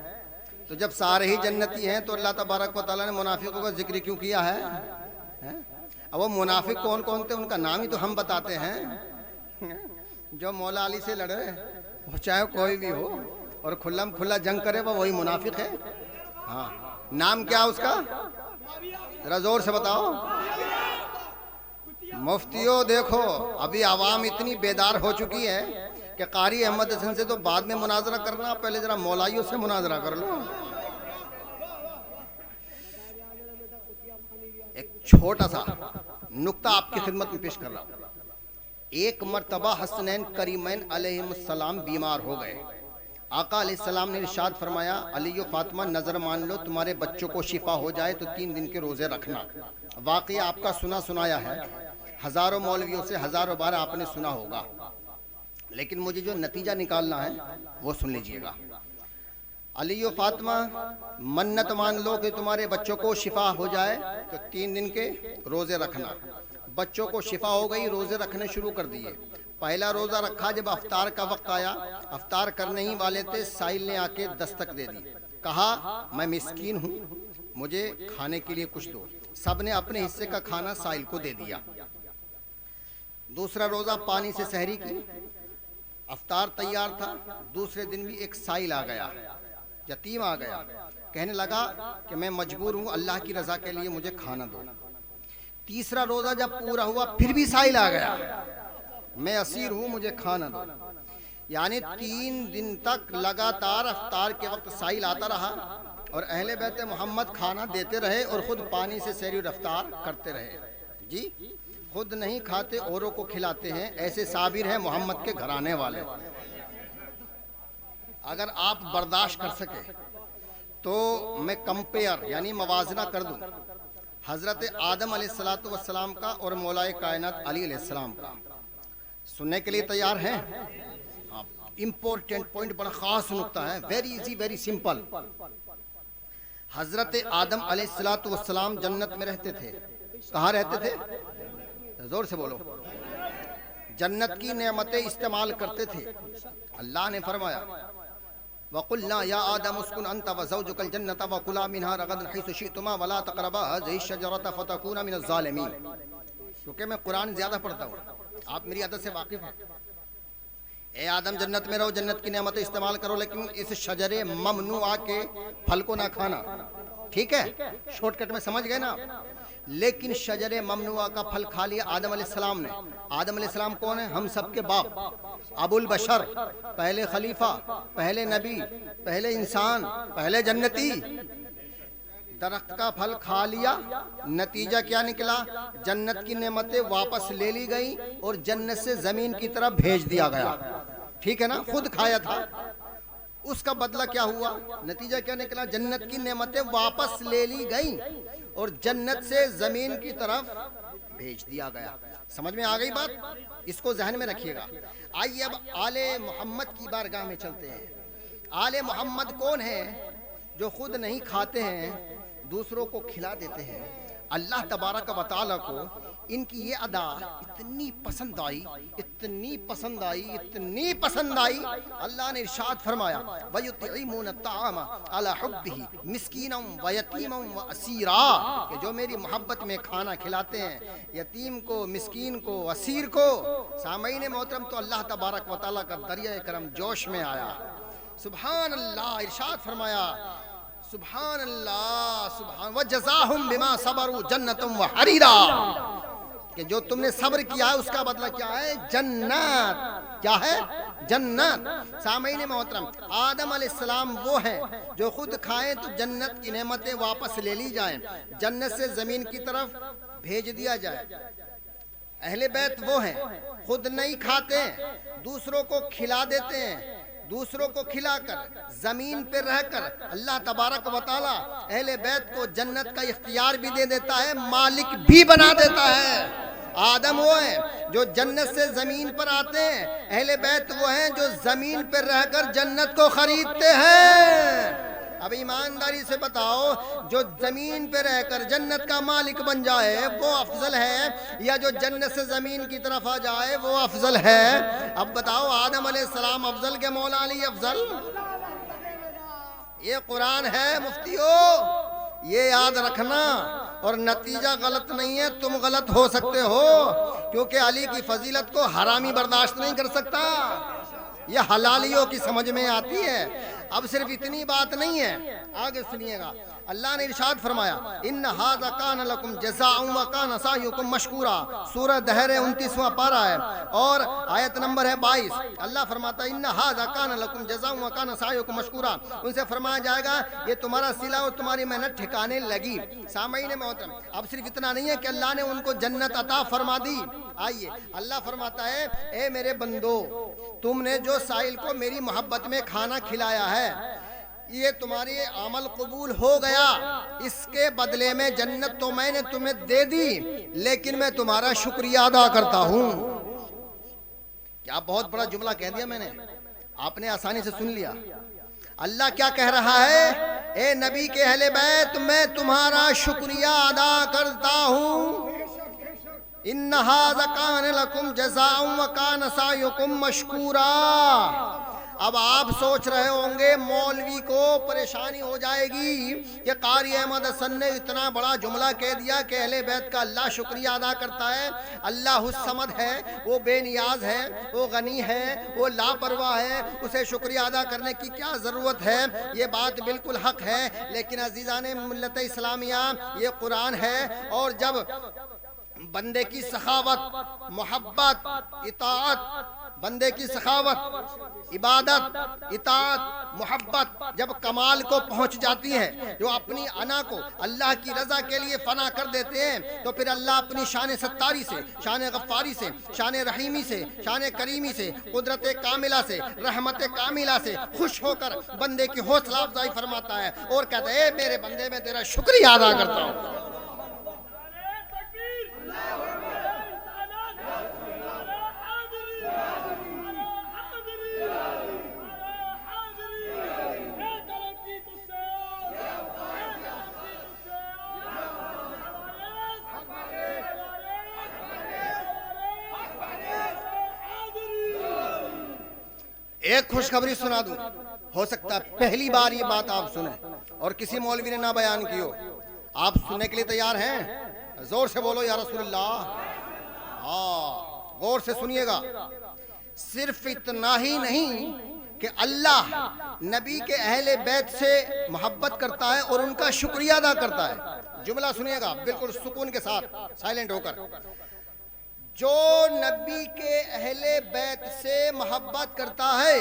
A: تو جب سارے ہی جنتی ہیں تو اللہ تبارک و تعالیٰ نے منافقوں کا ذکر کیوں کیا ہے؟ اب وہ منافق کون کون تھے ان کا نام ہی تو ہم بتاتے ہیں۔ جو مولا علی سے لڑے وہ چاہے کوئی بھی ہو اور کھلم کھلا جنگ کرے وہ وہی منافق ہے۔ ہاں نام کیا اس کا؟ ذرا زور سے بتاؤ۔ مفتیوں دیکھو ابھی عوام اتنی بیدار ہو چکی ہے کہ قاری احمد حسن سے تو بعد میں مناظرہ کرنا، پہلے ذرا مولائیوں سے مناظرہ کر لو۔ ایک چھوٹا سا نکتہ آپ کی خدمت میں پیش کر رہا ہوں۔ ایک مرتبہ حسنین کریمین علیہ السلام بیمار ہو گئے، آقا علیہ السلام نے ارشاد فرمایا علی و فاطمہ نظر مان لو تمہارے بچوں کو شفا ہو جائے تو 3 دن کے روزے رکھنا۔ واقعہ آپ کا سنا سنایا ہے، ہزاروں مولویوں سے ہزاروں بار آپ نے سنا ہوگا، لیکن مجھے جو نتیجہ نکالنا ہے وہ سن لیجئے گا۔ علی و فاطمہ منت مان لو کہ تمہارے بچوں کو شفا ہو جائے تو 3 دن کے روزے رکھنا۔ بچوں کو شفا ہو گئی، روزے رکھنے شروع کر دیے۔ پہلا روزہ رکھا، جب افطار کا وقت آیا، افطار کرنے ہی والے تھے، سائل نے آ کے دستک دے دی، کہا میں مسکین ہوں، مجھے کھانے کے لیے کچھ دو۔ سب نے اپنے حصے کا کھانا سائل کو دے دیا۔ دوسرا روزہ پانی سے سحری کی، افطار تیار تھا، دوسرے دن بھی ایک سائل آ گیا، یتیم آ گیا، کہنے لگا کہ میں مجبور ہوں، اللہ کی رضا کے لیے مجھے کھانا دو۔ تیسرا روزہ جب پورا ہوا پھر بھی سائل آ گیا، میں اسیر ہوں، مجھے کھانا دو۔ یعنی 3 دن تک لگاتار افطار کے وقت سائل آتا رہا اور اہل بیت محمد کھانا دیتے رہے اور خود پانی سے سحری اور افطار کرتے رہے۔ جی خود نہیں کھاتے اوروں کو کھلاتے ہیں، ایسے صابر ہیں محمد کے گھرانے والے۔ اگر آپ برداشت کر سکے تو میں کمپیئر یعنی موازنہ کر دوں حضرت آدم علیہ السلام کا اور مولا کائنات علی علیہ السلام کا۔ سننے کے لیے تیار ہیں؟ امپورٹنٹ پوائنٹ، بڑا خاص نکتہ ہے، ویری ایزی ویری سمپل۔ حضرت آدم علیہ السلام جنت میں رہتے تھے، کہاں رہتے تھے؟ زور سے بولو۔ جنت کی نعمتیں استعمال کرتے تھے۔ اللہ نے فرمایا وَقُلْنَا يَا آدَمُ اسْكُنْ أَنْتَ وَزَوْجُكَ الْجَنَّةَ وَكُلَا مِنْهَا رَغَدًا حَيْثُ شِئْتُمَا وَلَا تَقْرَبَا هَٰذِهِ الشَّجَرَةَ فَتَكُونَا مِنَ الظَّالِمِينَ. کیونکہ میں قرآن زیادہ پڑھتا ہوں، آپ میری عادت سے واقف ہیں. اے آدم جنت میں رہو، جنت کی نعمتیں استعمال کرو، لیکن اس شجر ممنوعہ کے پھل کو نہ کھانا. ٹھیک ہے، شارٹ کٹ میں سمجھ گئے نا. لیکن شجر ممنوعہ کا پھل کھا لیا آدم علیہ السلام نے. آدم علیہ السلام کون ہیں؟ ہم سب کے باپ، ابو البشر، پہلے خلیفہ، پہلے نبی، پہلے انسان، پہلے جنتی. درخت کا پھل کھا لیا، نتیجہ کیا نکلا؟ جنت کی نعمتیں واپس لے لی گئیں اور جنت سے زمین کی طرف بھیج دیا گیا. ٹھیک ہے نا، خود کھایا تھا، اس کا بدلہ کیا ہوا؟ نتیجہ کیا نکلا؟ جنت کی نعمتیں واپس لے لی گئیں اور جنت سے زمین کی طرف بھیج دیا گیا. سمجھ میں آ گئی بات؟ اس کو ذہن میں رکھیے گا. آئیے اب آل محمد کی بارگاہ میں چلتے ہیں. آل محمد کون ہیں؟ جو خود نہیں کھاتے ہیں، دوسروں کو کھلا دیتے ہیں. اللہ تبارک و تعالیٰ کو ان کی یہ ادا اتنی پسند آئی، اتنی پسند آئی، اتنی پسند آئی، اللہ نے ارشاد فرمایا وَيُطْعِمُونَ الطَّعَامَ عَلَى حُبِّهِ مِسْكِينًا وَيَتِيمًا وَأَسِيرًا، کہ جو میری محبت میں کھانا کھلاتے ہیں یتیم کو، مسکین کو، اسیر کو. سامعین محترم، تو اللہ تبارک و تعالیٰ کا دریائے کرم جوش میں آیا. سبحان اللہ، ارشاد فرمایا سبحان اللہ، سبحان وَجَزَاهُمْ بِمَا صَبَرُوا جَنَّةً وَحَرِيرًا، کہ جو تم نے صبر کیا ہے اس کا بدلہ کیا ہے؟ جنت. کیا ہے؟ جنت. سامعین محترم، آدم علیہ السلام وہ ہیں جو خود کھائیں تو جنت کی نعمتیں واپس لے لی جائیں، جنت سے زمین کی طرف بھیج دیا جائے. اہل بیت وہ ہیں خود نہیں کھاتے، دوسروں کو کھلا دیتے ہیں. دوسروں کو کھلا کر زمین پہ رہ کر اللہ تبارک و تعالیٰ اہل بیت کو جنت کا اختیار بھی دے دیتا ہے، مالک بھی بنا دیتا ہے. آدم وہ ہیں جو جنت سے زمین پر آتے ہیں، اہل بیت وہ ہیں جو زمین پر رہ کر جنت کو خریدتے ہیں. اب ایمانداری سے بتاؤ، جو زمین پہ رہ کر جنت کا مالک بن جائے وہ افضل ہے یا جو جنت سے زمین کی طرف آ جائے وہ افضل ہے؟ اب بتاؤ، آدم علیہ السلام افضل کے مولا علی افضل؟ یہ قرآن ہے مفتیو، یہ یاد رکھنا. اور نتیجہ غلط نہیں ہے، تم غلط ہو سکتے ہو، کیونکہ علی کی فضیلت کو حرامی برداشت نہیں کر سکتا. یہ حلالیوں کی سمجھ میں آتی ہے. اب صرف اتنی بات نہیں ہے، آگے سنیے گا. اللہ نے ارشاد فرمایا ان ھذا کان لکم جزاء وکان سعیکم مشکورا. سورہ دہر 29واں پارہ ہے اور آیت نمبر ہے 22. اللہ فرماتا ہے ان ھذا کان لکم جزاء وکان سعیکم مشکورا. ان سے فرمایا جائے گا یہ تمہارا صلہ اور تمہاری محنت ٹھکانے لگی. سامعین محترم، اب صرف اتنا نہیں ہے کہ اللہ نے ان کو جنت عطا فرما دی. آئیے اللہ فرماتا ہے اے میرے بندو، تم نے جو سائل کو میری محبت میں کھانا کھلایا ہے یہ تمہاری عمل قبول ہو گیا، اس کے بدلے میں جنت تو میں نے تمہیں دے دی، لیکن میں تمہارا شکریہ ادا کرتا ہوں. کیا بہت بڑا جملہ کہہ دیا میں نے، آپ نے آسانی سے سن لیا. اللہ کیا کہہ رہا ہے؟ اے نبی کے اہل بیت، میں تمہارا شکریہ ادا کرتا ہوں. ان ھذا کان لکم جزاء وکان سعیکم مشکورا. اب آپ سوچ رہے ہوں گے مولوی کو پریشانی ہو جائے گی کہ قاری احمد حسن نے اتنا بڑا جملہ کہہ دیا کہ اہل بیت کا اللہ شکریہ ادا کرتا ہے. اللہ الصمد ہے، وہ بے نیاز ہے، وہ غنی ہے، وہ لاپرواہ ہے، اسے شکریہ ادا کرنے کی کیا ضرورت ہے؟ یہ بات بالکل حق ہے، لیکن عزیزان ملت اسلامیہ یہ قرآن ہے. اور جب بندے کی سخاوت، محبت، اطاعت، بندے کی سخاوت، عبادت، اطاعت، محبت جب کمال کو پہنچ جاتی ہے، جو اپنی انا کو اللہ کی رضا کے لیے فنا کر دیتے ہیں، تو پھر اللہ اپنی شان ستاری سے، شان غفاری سے، شان رحیمی سے، شان کریمی سے، قدرت کاملہ سے، رحمت کاملہ سے خوش ہو کر بندے کی حوصلہ افزائی فرماتا ہے اور کہتا ہے اے میرے بندے، میں تیرا شکریہ ادا کرتا ہوں. ایک خوشخبری سنا دوں، ہو سکتا ہے پہلی بار یہ بات آپ سنیں اور کسی مولوی نے نہ بیان کی ہو. آپ سننے کے لیے تیار ہیں؟ زور سے بولو یا رسول اللہ. ہاں غور سے سنیے گا. صرف اتنا ہی نہیں کہ اللہ نبی کے اہل بیت سے محبت کرتا ہے اور ان کا شکریہ ادا کرتا ہے. جملہ سنیے گا بالکل سکون کے ساتھ، سائلنٹ ہو کر. جو نبی کے اہل بیت سے محبت کرتا ہے،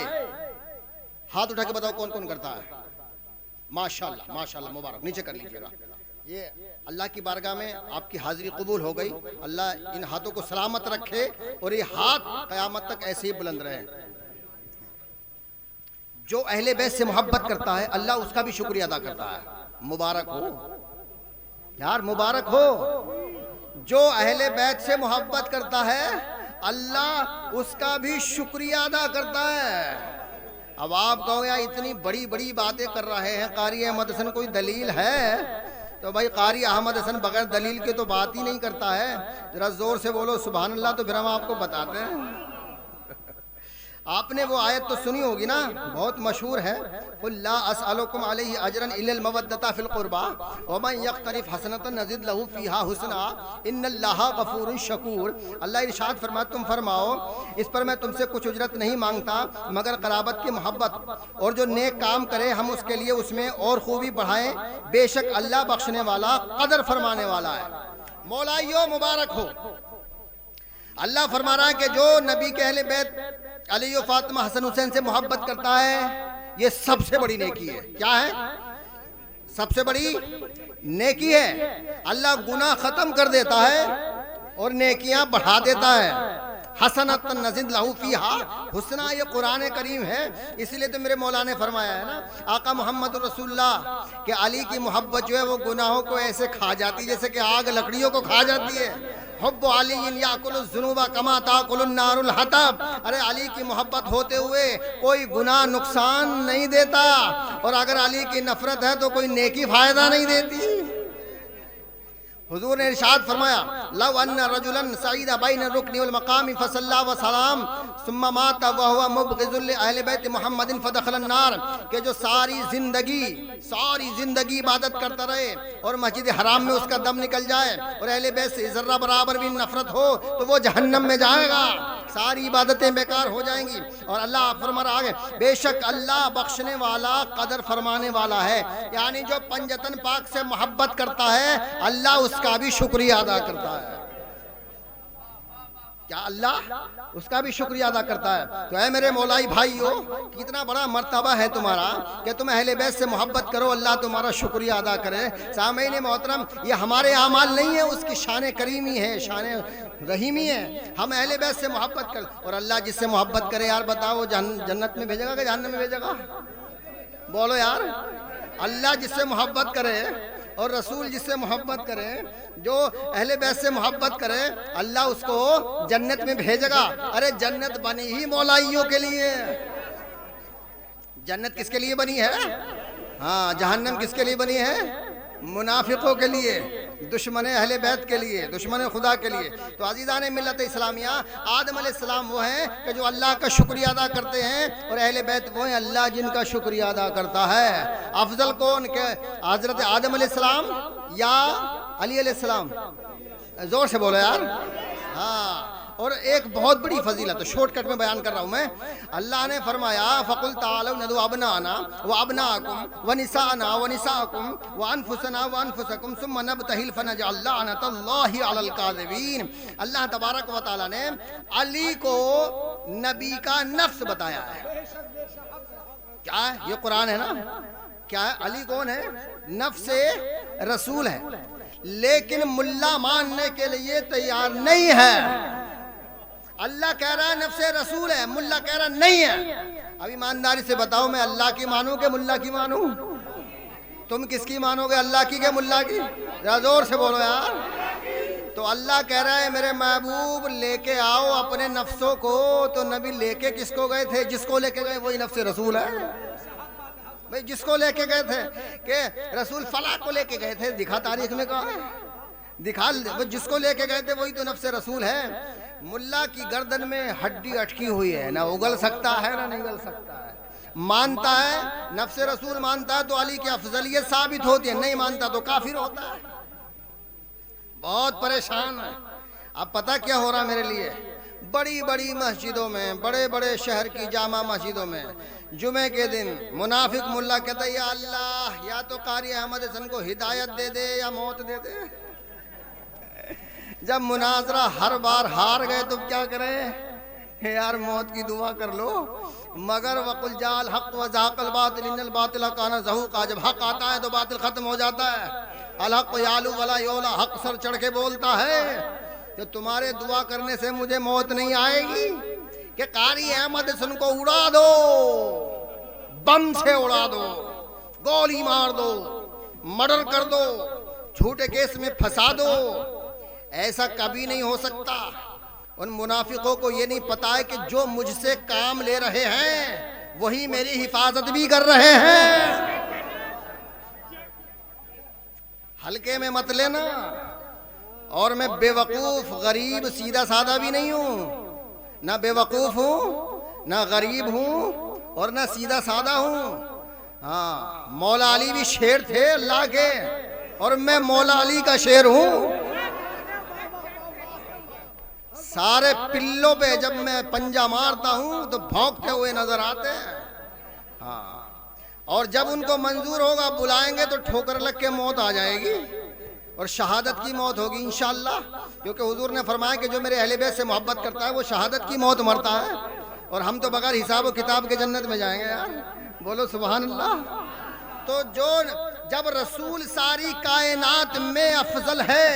A: ہاتھ اٹھا کے بتاؤ کون کون کرتا ہے؟ ماشاءاللہ ماشاءاللہ، مبارک. نیچے کر لیجیے گا. یہ اللہ کی بارگاہ میں آپ کی حاضری قبول ہو گئی. اللہ ان ہاتھوں کو سلامت رکھے اور یہ ہاتھ قیامت تک ایسے ہی بلند رہے. جو اہل بیت سے محبت کرتا ہے اللہ اس کا بھی شکریہ ادا کرتا ہے. مبارک ہو یار، مبارک ہو. جو اہل بیت سے محبت کرتا ہے اللہ اس کا بھی شکریہ ادا کرتا ہے. اب آپ کہو یا اتنی بڑی بڑی باتیں کر رہے ہیں قاری احمد حسن، کوئی دلیل ہے؟ تو بھائی قاری احمد حسن بغیر دلیل کے تو بات ہی نہیں کرتا ہے. ذرا زور سے بولو سبحان اللہ، تو پھر ہم آپ کو بتاتے ہیں. آپ نے وہ آیت تو سنی ہوگی نا، بہت مشہور ہے، قُلْ لَا أَسْأَلُكُمْ عَلَيْهِ أَجْرًا إِلَّا الْمَوَدَّةَ فِي الْقُرْبَى وَمَنْ يَقْتَرِفْ حَسَنَةً نَزِدْ لَهُ فِيهَا حُسْنًا إِنَّ اللَّهَ غَفُورٌ شَكُورٌ. اللہ ارشاد فرماتا تم فرماؤ اس پر میں تم سے کچھ اجرت نہیں مانگتا مگر قرابت کی محبت، اور جو نیک کام کرے ہم اس کے لیے اس میں اور خوبی بڑھائیں، بے شک اللہ بخشنے والا قدر فرمانے والا ہے. مولائیو مبارک ہو. اللہ فرما رہا ہے کہ جو نبی کے اہل بیت علی و فاطمہ حسن حسین سے محبت کرتا ہے یہ سب سے بڑی نیکی ہے. کیا ہے؟ سب سے بڑی نیکی ہے. اللہ گناہ ختم کر دیتا ہے اور نیکیاں بڑھا دیتا ہے. حسنۃ نزد لہ فیہا حسنا، یہ قرآن کریم ہے. اس لیے تو میرے مولا نے فرمایا ہے نا آقا محمد رسول اللہ کہ علی کی محبت جو ہے وہ گناہوں کو ایسے کھا جاتی جیسے کہ آگ لکڑیوں کو کھا جاتی ہے. حب علی یاکل الذنوب کما تاکل النار الحطب. ارے علی کی محبت ہوتے ہوئے کوئی گناہ نقصان نہیں دیتا، اور اگر علی کی نفرت ہے تو کوئی نیکی فائدہ نہیں دیتی. حضور نے ارشاد فرمایا لو ان رجلا سعید بین الرکن والمقام فصلی وسلام ثم مات وهو مبغض لاہل بیت محمد فدخل النار، کہ جو ساری زندگی عبادت کرتا رہے اور مسجد حرام میں اس کا دم نکل جائے اور اہل بیت سے ذرہ برابر بھی نفرت ہو تو وہ جہنم میں جائے گا. ساری عبادتیں بیکار ہو جائیں گی. اور اللہ فرما رہا ہے بے شک اللہ بخشنے والا قدر فرمانے والا ہے. یعنی جو پنجتن پاک سے محبت کرتا ہے اللہ اس کا بھی شکریہ ادا کرتا ہے. کیا اللہ اس کا بھی شکریہ ادا کرتا ہے؟ تو اے میرے مولائی بھائیو، کتنا بڑا مرتبہ ہے تمہارا کہ تم اہل بیت سے محبت کرو، اللہ تمہارا شکریہ ادا کرے. سامعین محترم، یہ ہمارے اعمال نہیں ہے، اس کی شان کریمی ہے، شان رحیمی ہے. ہم اہل بیت سے محبت کر، اور اللہ جس سے محبت کرے یار بتاؤ جنت میں بھیجے گا کہ جہنم میں بھیجے گا؟ بولو یار. اللہ جس سے محبت کرے اور رسول جس سے محبت کرے، جو اہل بیت سے محبت کرے اللہ اس کو جنت میں بھیجے گا. ارے جنت بنی ہی مولائیوں کے لیے. جنت کس کے لیے بنی ہے؟ ہاں. جہنم کس کے لیے بنی ہے؟ منافقوں کے لیے، دشمن اہل بیت کے لیے، دشمن خدا کے لیے. تو عزیزان ملت اسلامیہ، آدم علیہ السلام وہ ہیں کہ جو اللہ کا شکریہ ادا کرتے ہیں، اور اہل بیت وہ ہیں اللہ جن کا شکریہ ادا کرتا ہے. افضل کون کہ حضرت آدم علیہ السلام یا علی علیہ السلام؟ زور سے بولو یار. ہاں. اور ایک بہت بڑی فضیلت شارٹ کٹ میں بیان کر رہا ہوں میں. اللہ نے فرمایا فَقُلْ تَعَالَوْا نَدْعُ أَبْنَاءَنَا وَأَبْنَاءَكُمْ وَنِسَاءَنَا وَنِسَاءَكُمْ وَأَنفُسَنَا وَأَنفُسَكُمْ ثُمَّ نَبْتَهِلْ فَنَجْعَلْ لَعْنَةَ اللَّهِ عَلَى الْكَاذِبِينَ. اللہ تبارک و تعالیٰ نے علی کو نبی کا نفس بتایا ہے. کیا ہے؟ یہ قرآن ہے نا. کیا ہے؟ علی کون ہے؟ نفس رسول ہے. لیکن ملا ماننے کے لیے تیار نہیں ہے. اللہ کہہ رہا ہے نفس رسول ہے، ملا کہہ رہا نہیں ہے. اب ایمانداری سے بتاؤ میں اللہ کی مانوں کہ ملا کی مانوں؟ تم کس کی مانو گے، اللہ کی کہ ملا کی؟ زور سے بولو یار. تو اللہ کہہ رہا ہے میرے محبوب لے کے آؤ اپنے نفسوں کو. تو نبی لے کے کس کو گئے تھے؟ جس کو لے کے گئے وہی نفس رسول ہے. بھئی جس کو لے کے گئے تھے کہ رسول فلاں کو لے کے گئے تھے، دکھا تاریخ میں کہا ہے؟ دکھا. جس کو لے کے گئے تھے وہی تو نفس رسول ہے. ملا کی گردن میں ہڈی اٹکی ہوئی ہے، نہ اگل سکتا ہے نہ نگل سکتا ہے. مانتا ہے نفس رسول مانتا ہے تو علی کی افضلیت ثابت ہوتی ہے، نہیں مانتا تو کافر ہوتا ہے۔ بہت پریشان ہے۔ اب پتہ کیا ہو رہا میرے لیے؟ بڑی بڑی مسجدوں میں، بڑے بڑے شہر کی جامع مسجدوں میں جمعے کے دن منافق ملا کہتا ہے یا اللہ یا تو قاری احمد حسن کو ہدایت دے دے یا موت دے دے۔ جب مناظرہ ہر بار ہار گئے تو کیا کریں؟ یار موت کی دعا کر لو۔ مگر وقل جاء الحق وزهق الباطل ان الباطل كان زهوقا، جب حق آتا ہے تو باطل ختم ہو جاتا ہے۔ الحق یعلو ولا یعلی، حق سر چڑھ کے بولتا ہے کہ تمہارے دعا کرنے سے مجھے موت نہیں آئے گی کہ قاری احمد حسن کو اڑا دو، بم سے اڑا دو، گولی مار دو، مرڈر کر دو، جھوٹے کیس میں پھنسا دو۔ ایسا کبھی نہیں ہو سکتا۔ ان منافقوں کو یہ نہیں پتا ہے کہ جو مجھ سے کام لے رہے ہیں وہی میری حفاظت بھی کر رہے ہیں۔ ہلکے میں مت لینا۔ اور میں بے وقوف غریب سیدھا سادہ بھی نہیں ہوں، نہ بے وقوف ہوں نہ غریب ہوں اور نہ سیدھا سادہ ہوں۔ ہاں، مولا علی بھی شیر تھے اللہ کے، اور میں مولا علی کا شیر ہوں۔ سارے پلوں پہ جب میں پنجہ مارتا ہوں تو بھونکتے ہوئے نظر آتے ہیں۔ ہاں، اور جب ان کو منظور ہوگا بلائیں گے تو ٹھوکر لگ کے موت آ جائے گی اور شہادت کی موت ہوگی انشاءاللہ، کیونکہ حضور نے فرمایا کہ جو میرے اہل بیت سے محبت کرتا ہے وہ شہادت کی موت مرتا ہے، اور ہم تو بغیر حساب و کتاب کے جنت میں جائیں گے یار، بولو سبحان اللہ۔ تو جب رسول ساری کائنات میں افضل ہے،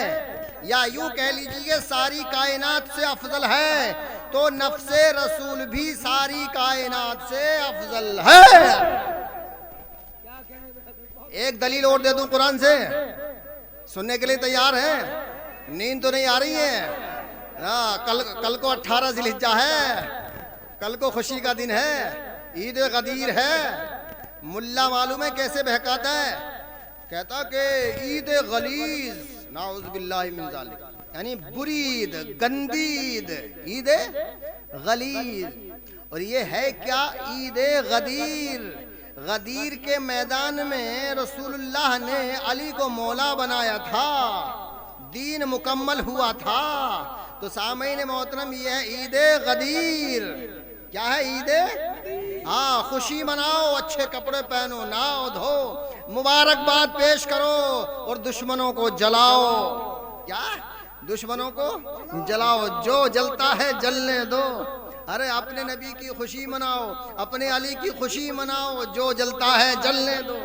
A: یا یوں کہہ لیجئے ساری کائنات سے افضل ہے، تو نفس رسول بھی ساری کائنات سے افضل ہے۔ ایک دلیل اور دے دوں قرآن سے، سننے کے لیے تیار ہیں؟ نیند تو نہیں آ رہی ہے؟ کل کو 18 ذی الحجہ ہے، کل کو خوشی کا دن ہے، عید غدیر ہے۔ ملا معلوم ہے کیسے بہکاتا ہے؟ کہتا کہ عید غلیظ، نعوذ باللہ من ذالک، یعنی بری عید، گندی عید، عید غلیظ۔ اور یہ ہے کیا؟ عید غدیر۔ غدیر کے میدان میں رسول اللہ نے علی کو مولا بنایا تھا، دین مکمل ہوا تھا۔ تو سامعین محترم یہ ہے عید غدیر۔ کیا ہے عید؟ ہاں، خوشی مناؤ، اچھے کپڑے پہنو، نہاؤ دھو، مبارکباد پیش کرو اور دشمنوں کو جلاؤ۔ کیا؟ دشمنوں کو جلاؤ، جو جلتا ہے جلنے دو۔ ارے اپنے نبی کی خوشی مناؤ، اپنے علی کی خوشی مناؤ، جو جلتا ہے جلنے دو۔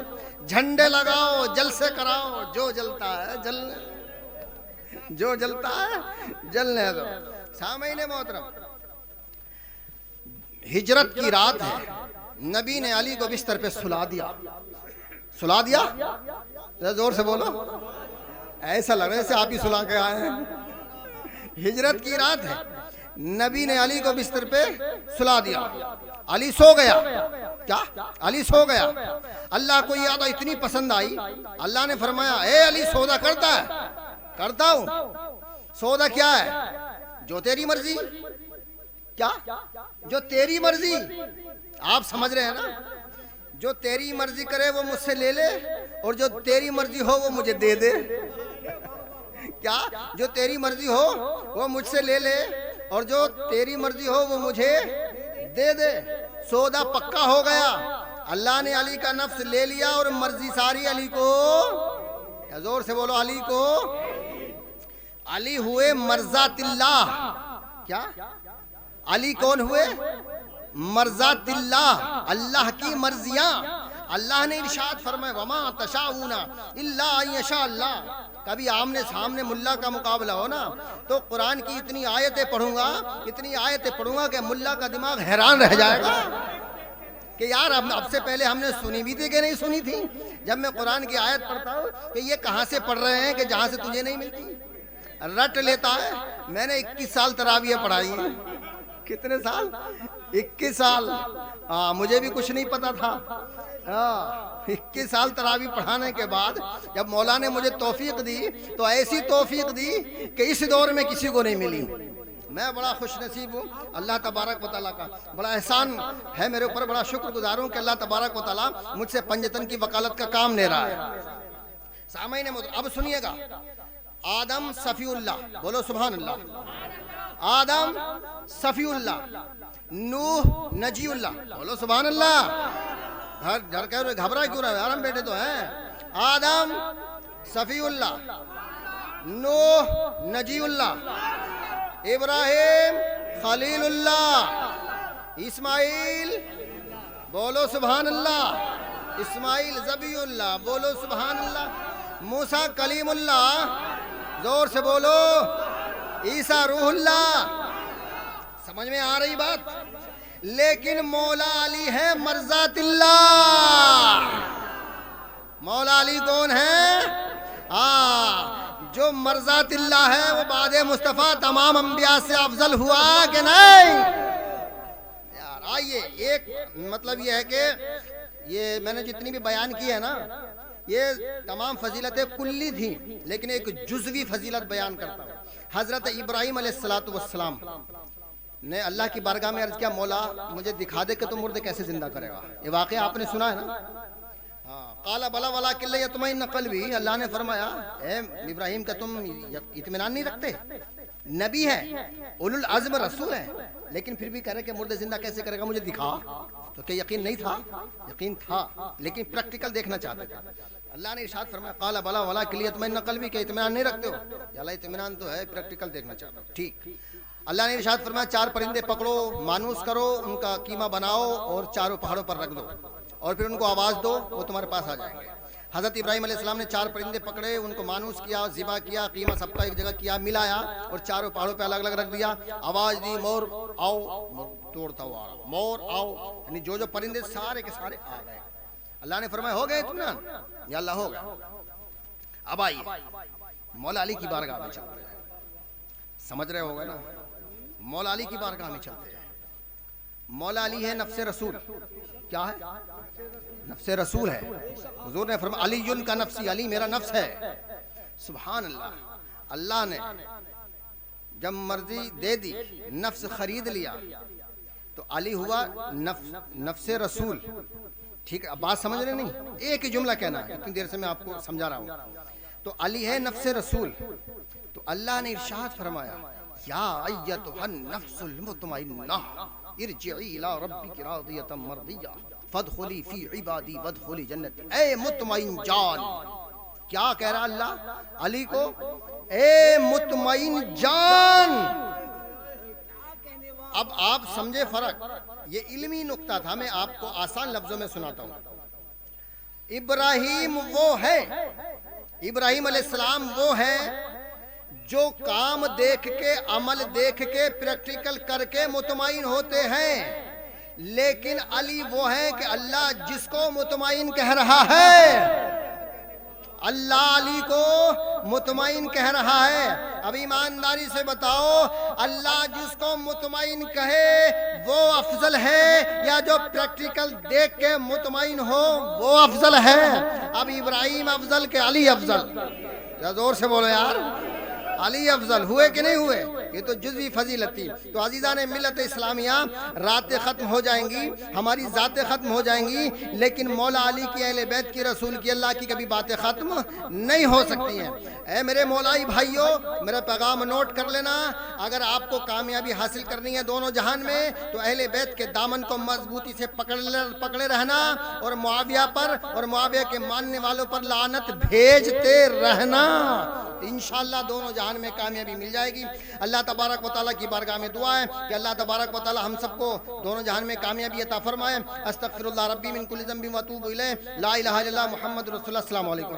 A: جھنڈے لگاؤ، جلسے کراؤ، جو جلتا ہے جلنے دو، جو جلتا ہے جلنے دو۔ سامعین محترم، ہجرت کی رات ہے، نبی نے علی کو بستر پہ سلا دیا۔ سلا دیا؟ ذرا زور سے بولو، ایسا لگ رہا ہے جیسے آپ ہی سلا کے آئے ہیں۔ ہجرت کی رات ہے، نبی نے علی کو بستر پہ سلا دیا، علی سو گیا۔ کیا؟ علی سو گیا۔ اللہ کو یہ عادت اتنی پسند آئی، اللہ نے فرمایا اے علی سودا کرتا ہے؟ کرتا ہوں۔ سودا کیا ہے؟ جو تیری مرضی۔ کیا؟ جو تیری مرضی۔ آپ سمجھ رہے ہیں نا؟ جو تیری مرضی کرے وہ مجھ سے لے لے، اور جو تیری مرضی ہو وہ مجھے دے دے۔ کیا؟ جو تیری مرضی ہو وہ مجھ سے لے لے، اور جو تیری مرضی ہو وہ مجھے دے دے۔ سودا پکا ہو گیا، اللہ نے علی کا نفس لے لیا اور مرضی ساری علی کو، زور سے بولو علی کو۔ علی ہوئے مرضات اللہ۔ کیا؟ علی کون ہوئے؟ مرضات اللہ، اللہ کی مرضیاں۔ اللہ نے ارشاد فرمایا وما تشاؤون الا ان یشاء اللہ۔ کبھی آمنے سامنے ملا کا مقابلہ ہو نا تو قرآن کی اتنی آیتیں پڑھوں گا کہ ملا کا دماغ حیران رہ جائے گا کہ یار اب سے پہلے ہم نے سنی بھی تھی کہ نہیں سنی تھی۔ جب میں قرآن کی آیت پڑھتا ہوں کہ یہ کہاں سے پڑھ رہے ہیں کہ جہاں سے تجھے نہیں ملتی، رٹ لیتا ہے۔ میں نے 21 سال تراویح پڑھائی ہیں۔ کتنے سال؟ 21 سال۔ مجھے بھی کچھ نہیں پتا تھا۔ 21 سال تراویح پڑھانے کے بعد جب مولا نے مجھے توفیق دی تو ایسی توفیق دی کہ اس دور میں کسی کو نہیں ملی۔ میں بڑا خوش نصیب ہوں، اللہ تبارک و تعالیٰ کا بڑا احسان ہے میرے اوپر، بڑا شکر گزار ہوں کہ اللہ تبارک و تعالیٰ مجھ سے پنجتن کی وکالت کا کام لے رہا ہے۔ سامعین اب سنیے گا، آدم صفی اللہ، بولو سبحان اللہ، آدم صفی اللہ، نوح نجی اللہ، بولو سبحان اللہ، گھر کہہ رہے گھبرا کیوں رہے آرام بیٹے تو ہیں، آدم صفی اللہ، نوح نجی اللہ، ابراہیم خلیل اللہ، اسماعیل بولو سبحان اللہ، اسماعیل ذبی اللہ، بولو سبحان اللہ، موسیٰ کلیم اللہ، زور سے بولو، عیسیٰ روح اللہ۔ سمجھ میں آ رہی بات؟ لیکن مولا علی ہے مرضات اللہ۔ مولا علی کون ہے؟ جو مرضات اللہ ہے وہ بعد مصطفیٰ تمام انبیاء سے افضل ہوا کہ نہیں؟ یار آئیے، ایک مطلب یہ ہے کہ یہ میں نے جتنی بھی بیان کی ہے نا، یہ تمام فضیلتیں کلی تھیں، لیکن ایک جزوی فضیلت بیان کرتا ہوں۔ حضرت ابراہیم علیہ السلام نے اللہ کی بارگاہ میں عرض کیا، مولا مجھے دکھا دے کہ تم مردے کیسے زندہ کرے گا۔ یہ واقعہ آپ نے سنا ہے نا؟ قال بلا ولکن لیطمئن قلبی، اللہ نے فرمایا اے ابراہیم کہ تم اطمینان نہیں رکھتے؟ نبی ہے، اولو العزم رسول ہے، لیکن پھر بھی کہہ رہے کہ مردے زندہ کیسے کرے گا، مجھے دکھا۔ تو کہ یقین نہیں تھا؟ یقین تھا، لیکن پریکٹیکل دیکھنا چاہتے تھے۔ اللہ نے ارشاد فرمایا قال بلا ولکن لیطمئن قلبی، کہ اطمینان نہیں رکھتے ہو؟ یا اللہ اطمینان تو ہے، پریکٹیکل دیکھنا چاہتا ہوں۔ ٹھیک، اللہ نے ارشاد فرمایا 4 پرندے پکڑو، مانوس کرو، ان کا قیمہ بناؤ اور 4 پہاڑوں پر رکھ دو، اور پھر ان کو آواز دو، وہ تمہارے پاس آ جائیں گے۔ حضرت ابراہیم علیہ السلام نے 4 پرندے پکڑے، ان کو مانوس کیا، ذبح کیا، قیمہ سب کا ایک جگہ کیا، ملایا اور 4 پہاڑوں پہ الگ الگ رکھ دیا۔ آواز دی، مور آؤ، مور توڑتا ہوا آ رہا، مور آؤ، یعنی جو پرندے سارے کے سارے آ گئے۔ اللہ نے فرمایا ہو گئے اطمینان؟ یا اللہ ہو گیا۔ اب آئیے مولا علی کی بارگاہ میں چلتے ہیں، سمجھ رہے ہو گئے نا؟ مولا علی کی بارگاہ میں چلتے ہیں۔ مولا علی ہے نفس رسول، کیا ہے؟ نفس رسول ہے۔ حضور نے فرمایا علی کا نفسی، علی میرا نفس ہے۔ سبحان اللہ، اللہ نے جب مرضی دے دی، نفس خرید لیا، تو علی ہوا نفس رسول۔ ٹھیک ہے، اب بات سمجھ رہے نہیں؟ ایک ہی جملہ کہنا ہے، اتنی دیر سے میں آپ کو سمجھا رہا ہوں۔ تو علی ہے نفس رسول، تو اللہ نے ارشاد فرمایا یا ایتھا النفس المطمئنہ ارجعی الی ربک راضیۃ مرضیہ فادخلی فی عبادی وادخلی جنتی۔ اے مطمئن جان، کیا کہہ رہا اللہ علی کو؟ اے مطمئن جان۔ اب آپ سمجھے فرق، یہ علمی نقطہ تھا، میں آپ کو آسان لفظوں میں سناتا ہوں۔ ابراہیم وہ ہے، ابراہیم علیہ السلام وہ ہے جو کام دیکھ کے، عمل دیکھ کے، پریکٹیکل کر کے مطمئن ہوتے ہیں، لیکن علی وہ ہے کہ اللہ جس کو مطمئن کہہ رہا ہے، اللہ علی کو مطمئن کہہ رہا ہے۔ اب ایمانداری سے بتاؤ، اللہ جس کو مطمئن کہے وہ افضل ہے، یا جو پریکٹیکل دیکھ کے مطمئن ہو وہ افضل ہے؟ اب ابراہیم افضل کہ علی افضل؟ یا زور سے بولو یار، علی افضل ہوئے کہ نہیں ہوئے؟ یہ تو جزوی فضیلت تھی۔ تو عزیزان ملت اسلامیہ، راتیں ختم ہو جائیں گی، ہماری ذاتیں ختم ہو جائیں گی، لیکن مولا علی کی، اہل بیت کی، رسول کی، اللہ کی کبھی باتیں ختم نہیں ہو سکتی ہیں۔ اے میرے مولائی بھائیوں، میرا پیغام نوٹ کر لینا، اگر آپ کو کامیابی حاصل کرنی ہے دونوں جہان میں، تو اہل بیت کے دامن کو مضبوطی سے پکڑے رہنا، اور معاویہ پر اور معاویہ کے ماننے والوں پر لعنت بھیجتے رہنا، انشاءاللہ دونوں جہان میں کامیابی مل جائے گی۔ اللہ تبارک و تعالیٰ کی بارگاہ میں دعا ہے کہ اللہ تبارک و تعالیٰ ہم سب کو دونوں جہان میں کامیابی عطا فرمائے۔ استغفر اللہ ربی من کل ذنب و اتوب الیہ، لا الہ الا اللہ محمد رسول اللہ۔ السلام علیکم۔